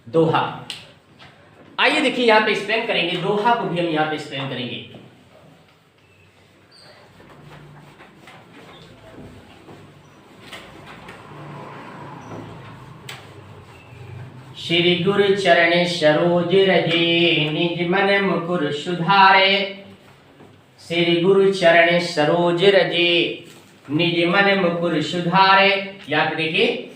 Speaker 1: दोहा, आइए देखिए यहां पे एक्सप्लेन करेंगे, दोहा को भी हम यहां पे एक्सप्लेन करेंगे। श्री गुरु चरण सरोज रजे, निज मन मुकुर सुधारे। श्री गुरु चरण सरोज रजे, निज मन मुकुर सुधारे। यहां पे देखिए,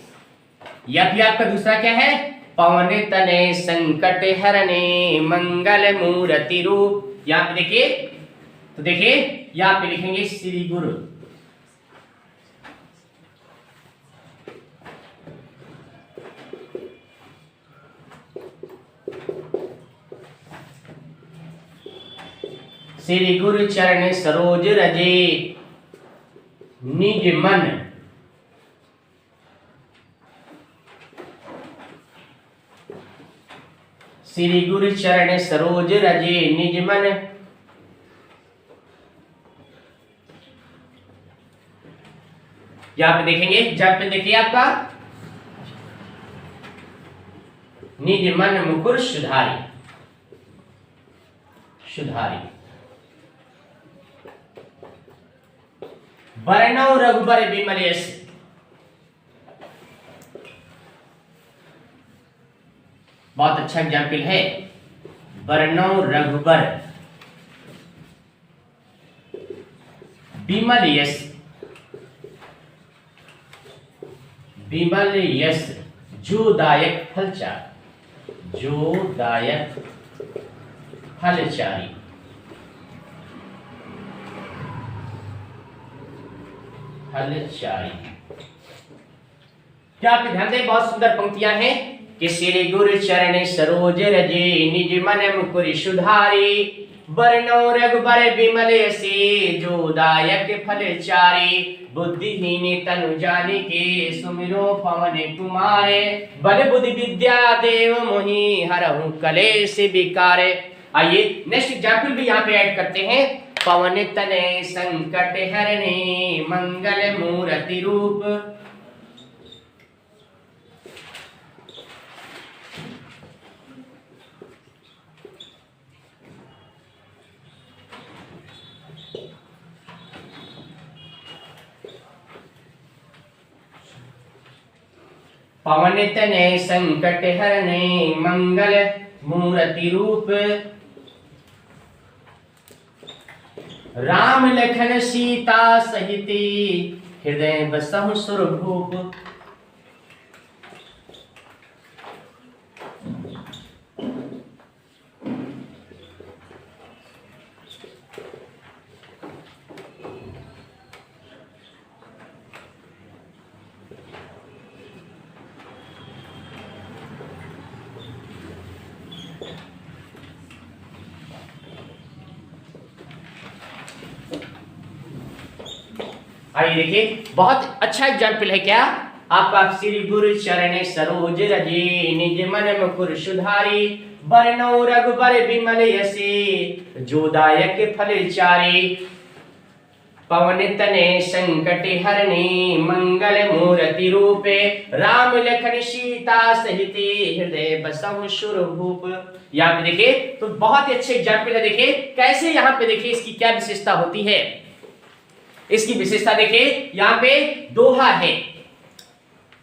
Speaker 1: यह भी आपका दूसरा क्या है, पवन तने संकट हरने, मंगल मूर्ति रूप। यहां पे देखिए, तो देखिए यहां पे लिखेंगे श्री गुरु, श्री गुरु चरण सरोज रजे, निज मन श्री गुरु चरण सरोज रजे, निज मन यहां पे देखेंगे, जब पे देखिए आपका निज मन मुकुर सुधारी, सुधारी। वर्णौ रघुबर विमल यश, बहुत अच्छा एग्जाम्पल है। वर्णौ रघुबर विमल यश, विमल यश जोदायक फलचारी, जोदायक फलचारी। फलचारी, क्या आप ध्यान दें, बहुत सुंदर पंक्तियां हैं कि श्री गुरु चरण सरोज रजे, निज मन मुकुर सुधारी। वर्णौ रघुबर विमल यसी, जोदायक फलचारी। बुद्धिहीन तनु जानिके, सुमिरो पवन कुमारे। बल बुद्धि विद्या देव मोहि, हरहु कलेश विकारे। आइए नेक्स्ट एग्जाम्पल भी यहाँ पे ऐड करते हैं। पवन तने संकट हरने, मंगल मूर्ति रूप। पवन तने संकट हरने, मंगल मूर्ति रूप। राम लखन सीता सहिती, हृदय बसहु सुरभूप। आइए देखिए, बहुत अच्छा एग्जाम्पल है क्या आपका, श्री गुरु चरण सरोज रजे निज मन मुकुर सुधारी, बरनौ रघुबर बिमल यसे जोदायक फल चारी, पवन तने संकट हरने मंगल मूर्ति रूपे, राम लखन सीता सहित हृदय बसहु सुरभूप। यहाँ पे देखिए तो बहुत ही अच्छे एग्जाम्पल है। देखिए कैसे यहाँ पे देखिए इसकी क्या विशेषता होती है। इसकी विशेषता देखिए, यहाँ पे दोहा है,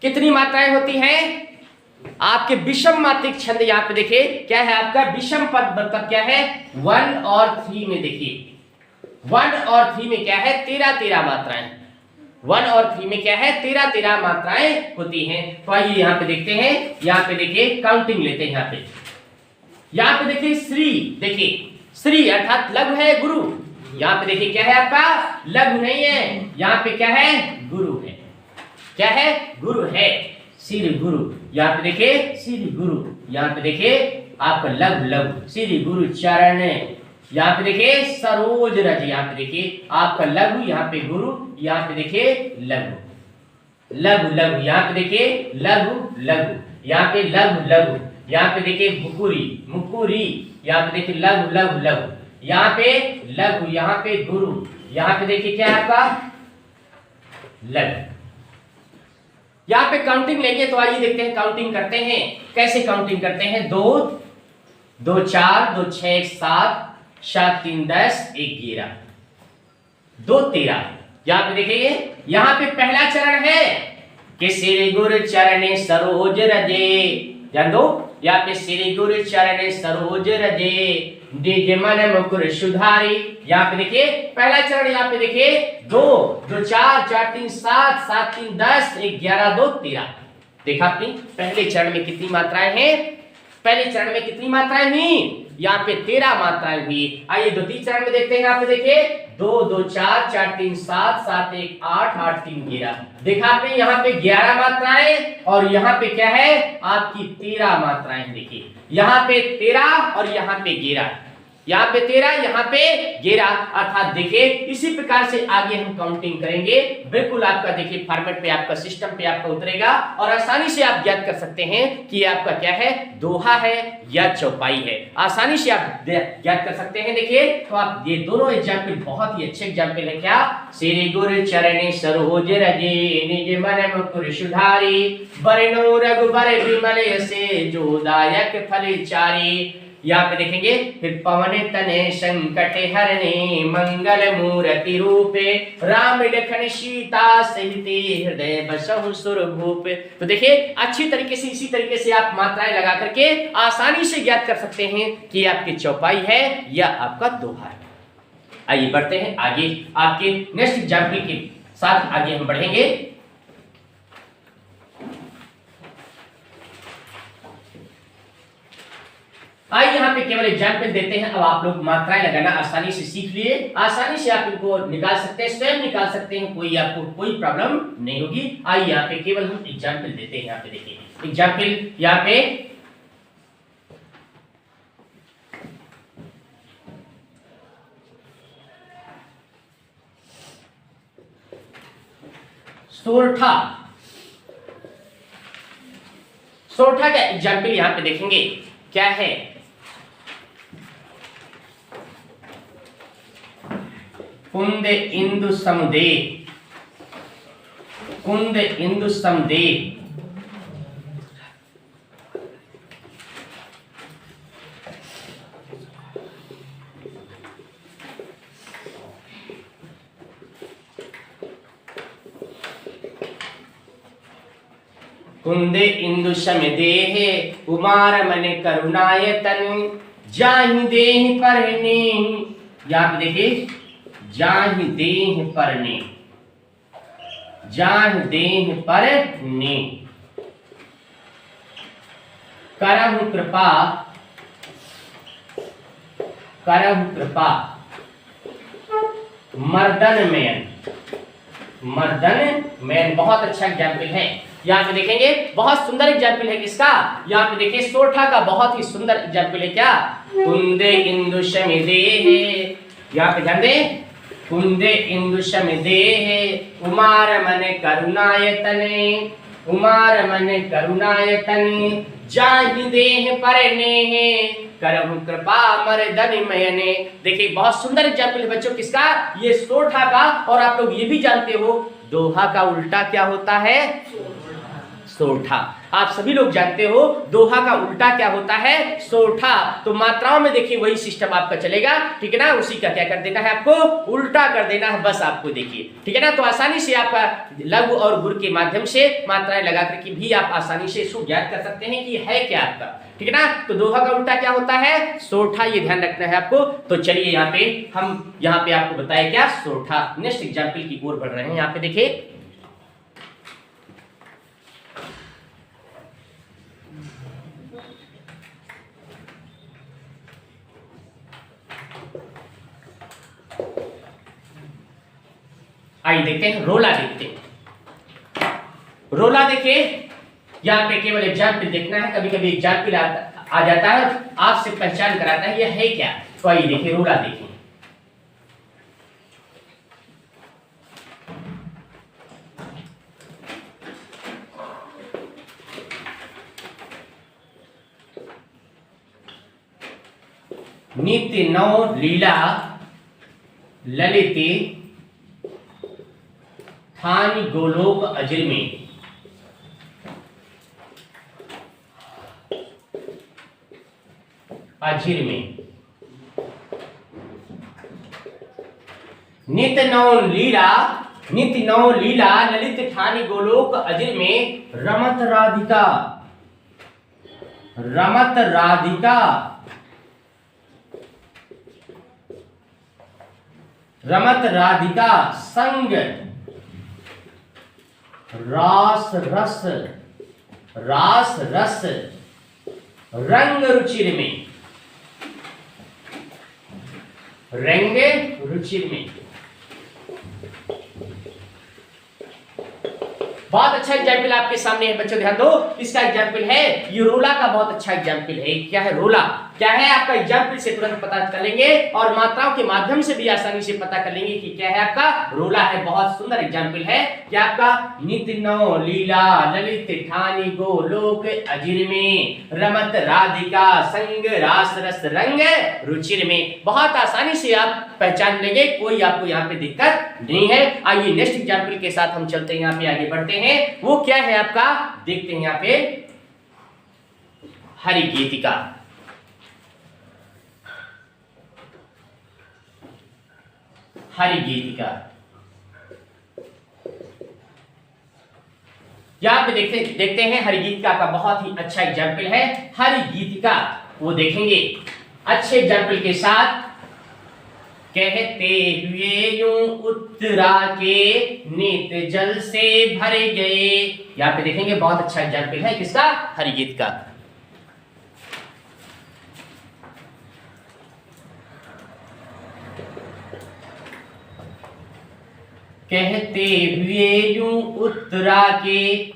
Speaker 1: कितनी मात्राएं होती हैं आपके विषम मात्रिक छंद। यहाँ पे देखिए क्या है आपका विषम पद, मतलब क्या है 1 और 3 में। देखिए 1 और 3 में क्या है 13 मात्राएं। 1 और 3 में क्या है 13 मात्राएं होती हैं। तो आइए यहाँ पे देखते हैं, यहाँ पे देखिए काउंटिंग लेते हैं। यहाँ पे देखिए श्री, देखिए श्री अर्थात लघु है गुरु। यहाँ पे देखिए क्या है आपका लघु नहीं है, यहाँ पे क्या है गुरु है। क्या है गुरु है, श्री गुरु। यहाँ पे देखिए श्री गुरु, यहाँ पे देखिए आपका लघु लघु श्री गुरु चरण। यहाँ पे देखिए सरोज रज, यहाँ पे देखिए आपका लघु, यहाँ पे गुरु, यहाँ पे देखिए लघु लघु लघु, यहाँ पे देखिए लघु लघु, यहाँ पे लघु लघु, यहाँ पे देखिए मुकुरी मुकुरी, यहाँ पे देखिए लघु लघु लघु, यहाँ पे लघु, यहाँ पे गुरु, यहाँ पे देखिए क्या है आपका लघु। यहाँ पे काउंटिंग लेंगे तो आइए देखते हैं काउंटिंग करते हैं। कैसे काउंटिंग करते हैं, 2 2 4 2 6 7 7 3 10 1 11 2 13। यहाँ पे देखिए यहाँ पे पहला चरण है कि श्री गुरु चरण सरोज रजे। ध्यान दो, यहाँ पे श्री गुरु चरण सरोज रजे निज मन मुकुर सुधारी। यहाँ पे देखिए पहला चरण, यहाँ पे देखिए 2 2 4 4 3 7 7 3 10 1 11 2 13। देखा आपने पहले चरण में कितनी मात्राएं हैं, पहले चरण में कितनी मात्राएं हुई, यहाँ पे 13 मात्राएं हुई। आइए द्वितीय चरण में देखते हैं। यहाँ पे देखिए 2 2 4 4 3 7 7 1 8 8 3 11। देखा आपने यहाँ पे 11 मात्राएं और यहाँ पे क्या है आपकी 13 मात्राएं। देखिए यहाँ पे 13 और यहाँ पे 11, यहाँ पे 13 यहाँ पे 11, अर्थात देखिए इसी प्रकार से आगे हम काउंटिंग करेंगे। बिल्कुल आपका देखिए फॉर्मेट पे आपका सिस्टम पे आपका उतरेगा और आसानी से आप ज्ञात कर सकते हैं कि ये आपका क्या है दोहा है या चौपाई है। आसानी से आप ज्ञात कर सकते हैं। देखिए तो आप ये दोनों एग्जाम्पल बहुत ही अच्छे एग्जाम्पल है। क्या, श्री गुरु चरण सरोज रजे निज मन मुकुर सुधारी, बरनौ रघुबर बिमल यसे जोदायक फल चारी। यहाँ पे देखेंगे फिर पवन तने संकट हरने मंगल मूर्ति रूपे, राम लखन सीता सहित हृदय बसहु सुरभूप। तो देखिए अच्छी तरीके से इसी तरीके से आप मात्राएं लगा करके आसानी से ज्ञात कर सकते हैं कि आपकी चौपाई है या आपका दोहा है। आइए बढ़ते हैं आगे, आपके नेक्स्ट एग्जाम्पल के साथ आगे हम बढ़ेंगे। आइए यहाँ पे केवल एग्जाम्पल देते हैं। अब आप लोग मात्राएं लगाना आसानी से सीख लिए, आसानी से आप इनको निकाल सकते हैं, स्वयं निकाल सकते हैं, कोई आपको कोई प्रॉब्लम नहीं होगी। आइए यहाँ पे केवल हम एग्जाम्पल देते हैं। यहाँ पे देखिए एग्जाम्पल, यहाँ पे सोरठा, सोरठा का एग्जाम्पल यहाँ पे देखेंगे क्या है। कुंद इंदु समुदे, कुंद इंदु समुदे, कुंदे इंदु समुदेहे कुमार मन करुणायतन, जाहि देहि परने। यहाँ पे देखिए जाहि देह परने, जाहि देह परने, करहु कृपा, करहु कृपा, मर्दन मैन, मर्दन मैन। बहुत अच्छा एग्जाम्पल है। यहाँ पे देखेंगे बहुत सुंदर एग्जाम्पल है किसका, यहाँ पे देखिए सोरठा का बहुत ही सुंदर एग्जाम्पल है। क्या, कुंदे इंदु समुदेहे, यहाँ पे ध्यान दें कुंदे इंदु शम देहे उमार मन करुणायतने, उमार मन करुणायतने जाहि देह पर नेहे करहु कृपा मर्दन मयने। देखिए बहुत सुंदर एग्जाम्पल है बच्चों किसका, ये सोठा का। और आप लोग ये भी जानते हो दोहा का उल्टा क्या होता है, सोठा। आप सभी लोग जानते हो दोहा का उल्टा क्या होता है, सोठा। तो मात्राओं में देखिए वही सिस्टम आपका चलेगा, ठीक है ना। उसी का क्या कर देना है आपको, उल्टा कर देना है बस आपको, देखिए ठीक है ना। तो आसानी से आपका लघु और गुर के माध्यम से मात्राएं लगा करके भी आप आसानी से इसको ज्ञात कर सकते हैं कि है क्या आपका, ठीक है ना। तो दोहा का उल्टा क्या होता है, सोठा, ये ध्यान रखना है आपको। तो चलिए यहाँ पे आपको बताया क्या, सोठा। नेक्स्ट एग्जाम्पल की ओर बढ़ रहे हैं। यहाँ पे देखिए आइए देखते हैं रोला, देखते हैं रोला। देखिए यहाँ पे केवल एग्जाम्पल देखना है, कभी कभी एग्जाम्पल आ जाता है आपसे पहचान कराता है यह है क्या। तो आइए देखिए रोला, देखिए नित्य नौ लीला ललित थान गोलोक अजर में, अजर में नित्य नौ लीला ललित थानी गोलोक अजर में रमत राधिका, रमत राधिका, रमत राधिका संग रास रस, रास रस रंग रुचिर में, रंग रुचिर में। बहुत अच्छा एग्जाम्पल आपके सामने है बच्चों, ध्यान दो। इसका एग्जाम्पल है ये रोला का, बहुत अच्छा एग्जाम्पल है। क्या है रोला, क्या है आपका, एग्जाम्पल से तुरंत पता कर लेंगे और मात्राओं के माध्यम से भी आसानी से पता कर लेंगे कि क्या है आपका, रोला है। बहुत सुंदर एग्जाम्पल है क्या आपका, नित्य नौ लीला ललित ठानी गोलोक अजिर में रमत राधिका संग रास रस रंग रुचिर में। बहुत आसानी से आप पहचान लेंगे, कोई आपको यहाँ पे दिक्कत नहीं है। आइए नेक्स्ट एग्जाम्पल के साथ हम चलते हैं, यहाँ पे आगे बढ़ते हैं। वो क्या है आपका, देखते हैं यहाँ पे हरि गीतिका। हरि गीतिका यहाँ पे देखते हैं हरि गीतिका का बहुत ही अच्छा एग्जाम्पल है। हरि गीतिका वो देखेंगे अच्छे एग्जाम्पल के साथ। कहते हुए यूं उत्तरा के नेत्र जल से भरे गए, यहाँ पे देखेंगे बहुत अच्छा एग्जाम्पल है किसका, हरि गीतिका। कहते हुए यूं उत्तरा के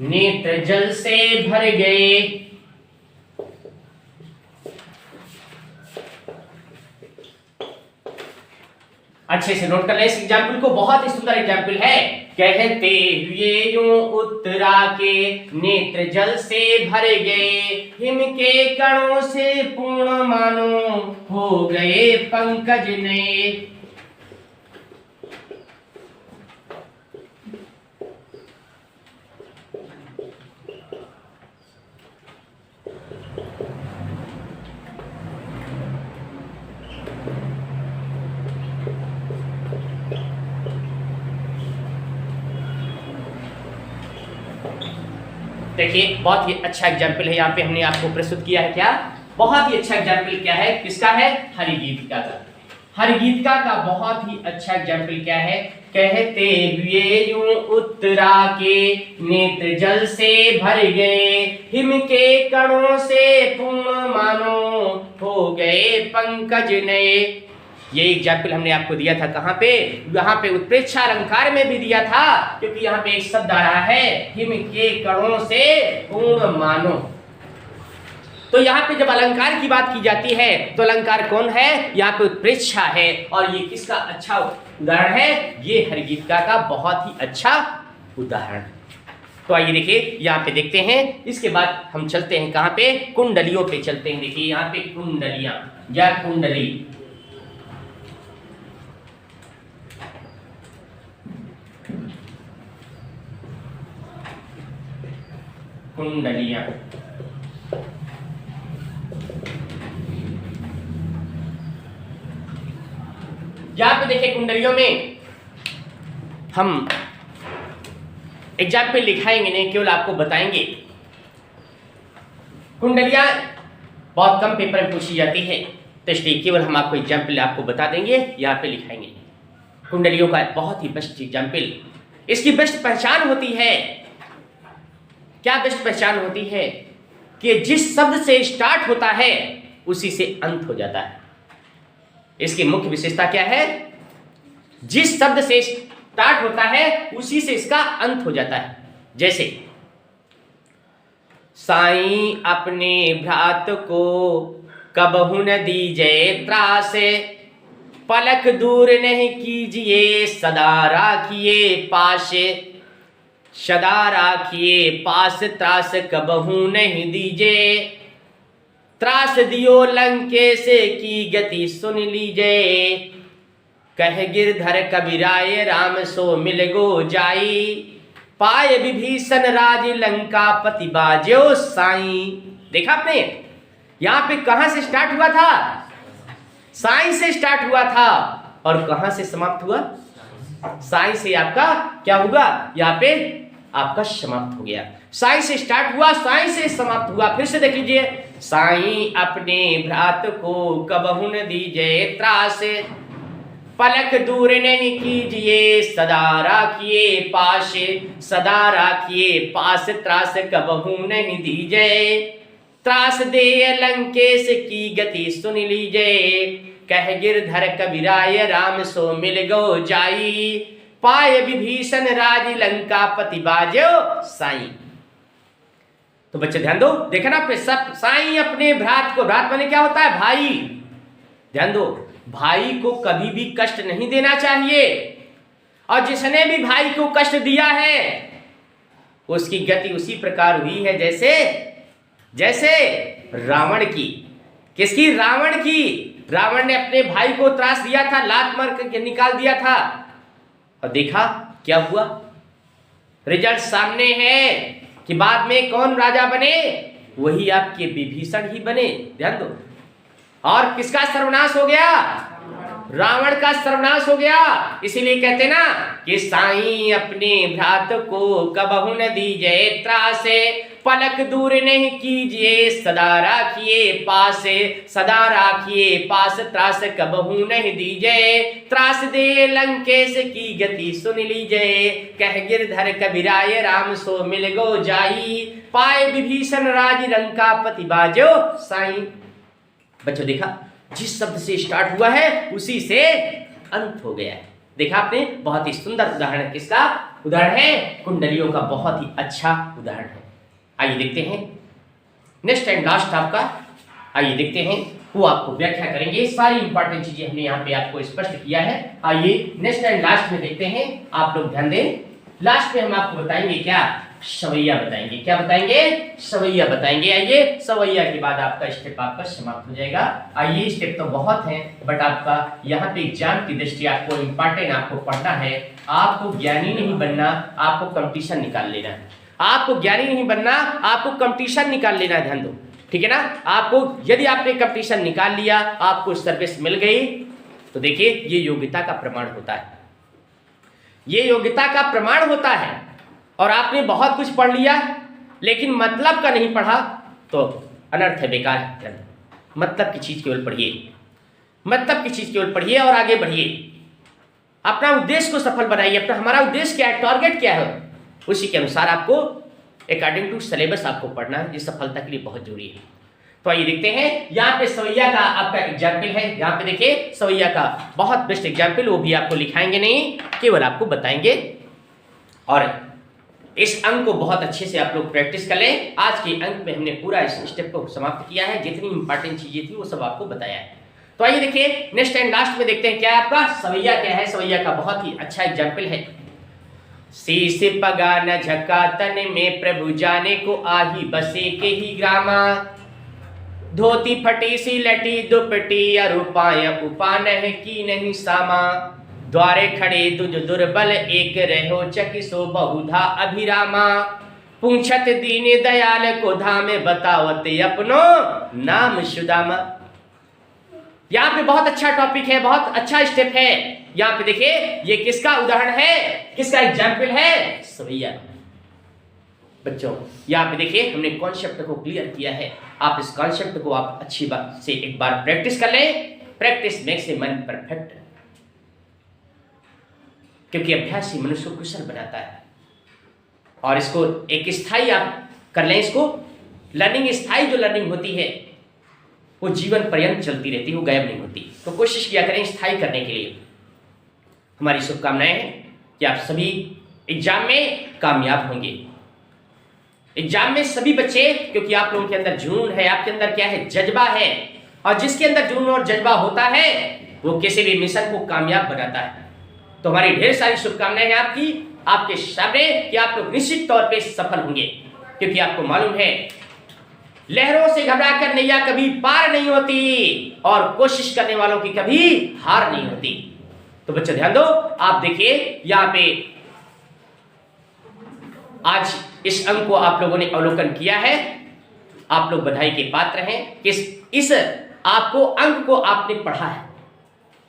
Speaker 1: नेत्र जल से भर गए, अच्छे से नोट कर ले इस एग्जाम्पल को, बहुत ही सुंदर एग्जाम्पल है। कहते हुए यूं उत्तरा के नेत्र जल से भरे गए, हिम के कणों से पूर्ण मानो हो गए पंकज नए। देखिए बहुत ही अच्छा एग्जाम्पल है, यहाँ पे हमने आपको प्रस्तुत किया है क्या, बहुत ही अच्छा एग्जाम्पल क्या है, किसका है, हरि गीतिका का। हरि गीतिका का बहुत ही अच्छा एग्जाम्पल क्या है, कहते हुए यूं उत्तरा के नेत्र जल से भर गए, हिम के कणों से पूर्ण मानो हो गए पंकज नए। ये एग्जाम्पल हमने आपको दिया था कहाँ पे, यहाँ पे उत्प्रेक्षा अलंकार में भी दिया था, क्योंकि यहाँ पे एक शब्द आ रहा है हिम के कणों से पूर्ण मानो। तो यहाँ पे जब अलंकार की बात की जाती है तो अलंकार कौन है, यहाँ पे उत्प्रेक्षा है। और ये किसका अच्छा उदाहरण है, ये हरगीतिका का बहुत ही अच्छा उदाहरण है। तो आइए देखिए यहाँ पे देखते हैं, इसके बाद हम चलते हैं कहाँ पे, कुंडलियों पे चलते हैं। देखिए यहाँ पे कुंडलियां या कुंडली, कुंडलियां यहाँ पे देखिए कुंडलियों में हम एग्जाम्पल लिखाएंगे नहीं, केवल आपको बताएंगे। कुंडलियां बहुत कम पेपर में पूछी जाती है, तो इसलिए केवल हम आपको एग्जाम्पल आपको बता देंगे, यहाँ पे लिखाएंगे। कुंडलियों का बहुत ही बेस्ट एग्जाम्पल, इसकी बेस्ट पहचान होती है। क्या बेस्ट पहचान होती है कि जिस शब्द से स्टार्ट होता है उसी से अंत हो जाता है। इसकी मुख्य विशेषता क्या है, जिस शब्द से स्टार्ट होता है उसी से इसका अंत हो जाता है। जैसे साईं अपने भ्रात को कबहु न दीजे त्रासे, पलक दूर नहीं कीजिए सदा राखिए पाशे, सदा राखिए पास त्रास कबहू नहीं दीजे, त्रास दियो लंकेश की गति सुन लीजे, कह गिरधर कबीराय राम सो मिल गो जाई, पाए विभीषण राज लंका पति बाजो साईं। देखा आपने यहां पे कहां से स्टार्ट हुआ था, साईं से स्टार्ट हुआ था, और कहां से समाप्त हुआ, साईं से आपका क्या हुआ, यहाँ पे आपका समाप्त हो गया। साईं से स्टार्ट हुआ, साईं से समाप्त हुआ। फिर से देख लीजिए, साईं अपने भ्रात को कबहु न दीजे त्रास, पलक दूर नहीं कीजिए सदा राखिए पास, सदा राखिए पास त्रास कबहू नहीं दीजे, त्रास दे लंकेश की गति सुन लीजे, कह गिरधर कबीराय राम सो मिल गो जाई, पाए विभीषण राज लंका पति बाजो साईं। तो बच्चे ध्यान दो, देखा ना आपने सब, साईं अपने भ्रात को, भ्रात माने क्या होता है, भाई। ध्यान दो, भाई को कभी भी कष्ट नहीं देना चाहिए, और जिसने भी भाई को कष्ट दिया है उसकी गति उसी प्रकार हुई है जैसे जैसे रावण की। किसकी, रावण की। रावण ने अपने भाई को त्रास दिया था, लात मार करके निकाल दिया था, और देखा क्या हुआ, रिजल्ट सामने है कि बाद में कौन राजा बने, वही आपके विभीषण ही बने। ध्यान दो, और किसका सर्वनाश हो गया, रावण का सर्वनाश हो गया। इसीलिए कहते ना कि साईं अपने भ्रात को कबहु न दीजे त्रासे, पलक दूर नहीं कीजिए सदा राखिए पास, सदा राखिए पास त्रास कबहू नहीं दीजे, त्रास दे लंकेश की गति सुन लीजे, कह गिरधर कबीराय राम सो मिल गो जाई, पाए विभीषण राज लंका पति बाजो साईं। बच्चों देखा, जिस शब्द से स्टार्ट हुआ है उसी से अंत हो गया है। देखा आपने, बहुत ही सुंदर उदाहरण, किसका उदाहरण है, कुंडलियों का बहुत ही अच्छा उदाहरण है। आइए देखते हैं नेक्स्ट एंड लास्ट आपका, आइए देखते हैं, वो आपको व्याख्या करेंगे। सारी इंपॉर्टेंट चीजें हमने यहाँ पे आपको स्पष्ट किया है। आइए नेक्स्ट एंड लास्ट में देखते हैं, आप लोग ध्यान दें। लास्ट में हम आपको बताएंगे क्या, सवैया बताएंगे। क्या बताएंगे, सवैया बताएंगे। आइए, सवैया के बाद आपका स्टेप आपका समाप्त हो जाएगा। आइए, स्टेप तो बहुत है, बट आपका यहाँ पे एग्जाम की दृष्टि आपको इंपॉर्टेंट आपको पढ़ना है। आपको ज्ञानी नहीं बनना, आपको कंपटीशन निकाल लेना है। आपको ज्ञानी नहीं बनना, आपको कंपटीशन निकाल लेना है। ध्यान दो, ठीक है ना। आपको, यदि आपने कंपटीशन निकाल लिया, आपको सर्विस मिल गई, तो देखिए ये योग्यता का प्रमाण होता है, ये योग्यता का प्रमाण होता है। और आपने बहुत कुछ पढ़ लिया लेकिन मतलब का नहीं पढ़ा तो अनर्थ है, बेकार है। मतलब की चीज केवल पढ़िए, मतलब की चीज केवल पढ़िए और आगे बढ़िए। अपना उद्देश्य को सफल बनाइए। अपना, हमारा उद्देश्य क्या है, टारगेट क्या है, उसी के अनुसार आपको अकॉर्डिंग टू सिलेबस आपको पढ़ना है। ये सफलता के लिए बहुत जरूरी है। तो आइए देखते हैं यहाँ पे सवैया का आपका एग्जाम्पल है। यहाँ पे देखिए सवैया का बहुत बेस्ट एग्जाम्पल, वो भी आपको लिखाएंगे नहीं, केवल आपको बताएंगे। और इस अंक को बहुत अच्छे से आप लोग प्रैक्टिस कर लें। आज के अंक में हमने पूरा इस स्टेप को समाप्त किया है, जितनी इंपॉर्टेंट चीजें थी वो सब आपको बताया है। तो आइए देखिए नेक्स्ट एंड लास्ट में देखते हैं क्या है आपका सवैया क्या है। सवैया का बहुत ही अच्छा एग्जाम्पल है। शीश पगा न झका तन में प्रभु जाने को आही बसे के ही ग्रामा, धोती फटी सी लटी दुपटी अरुपाय उपान है की नहीं सामा, द्वारे खड़े दुज दुर्बल एक रहो चकिसो बहुधा अभिरामा, पूछत दीन दयाल को धामे बतावत अपनो नाम सुदामा। यहाँ पे बहुत अच्छा टॉपिक है, बहुत अच्छा स्टेप है। यहाँ पे देखिए ये किसका उदाहरण है, किसका एग्जाम्पल है, सवैया। बच्चों यहाँ पे देखिए हमने कॉन्सेप्ट को क्लियर किया है। आप इस कॉन्सेप्ट को आप अच्छी बात से एक बार प्रैक्टिस कर लें। Practice makes a man perfect, क्योंकि अभ्यास ही मनुष्य को कुशल बनाता है। और इसको एक स्थायी आप कर लें, इसको लर्निंग, स्थायी जो लर्निंग होती है वो जीवन पर्यंत चलती रहती है, वो गायब नहीं होती। तो कोशिश किया करें स्थायी करने के लिए। हमारी शुभकामनाएं हैं कि आप सभी एग्जाम में कामयाब होंगे। एग्जाम में सभी बच्चे, क्योंकि आप लोगों के अंदर जुनून है, आपके अंदर क्या है, जज्बा है, और जिसके अंदर जुनून और जज्बा होता है वो किसी भी मिशन को कामयाब बनाता है। तो हमारी ढेर सारी शुभकामनाएं हैं आपके सामने कि आप लोग निश्चित तौर पे सफल होंगे, क्योंकि आपको मालूम है लहरों से घबराकर नैया कभी पार नहीं होती और कोशिश करने वालों की कभी हार नहीं होती। तो बच्चों ध्यान दो, आप देखिए यहाँ पे आज इस अंक को आप लोगों ने अवलोकन किया है। आप लोग बधाई के पात्र हैं कि इस आपको अंक को आपने पढ़ा है।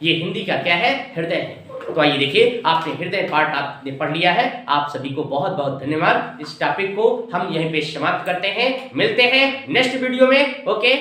Speaker 1: ये हिंदी का क्या है, हृदय है। तो आइए देखिए आपने हृदय पार्ट आपने पढ़ लिया है। आप सभी को बहुत बहुत धन्यवाद। इस टॉपिक को हम यहीं पे समाप्त करते हैं। मिलते हैं नेक्स्ट वीडियो में। ओके।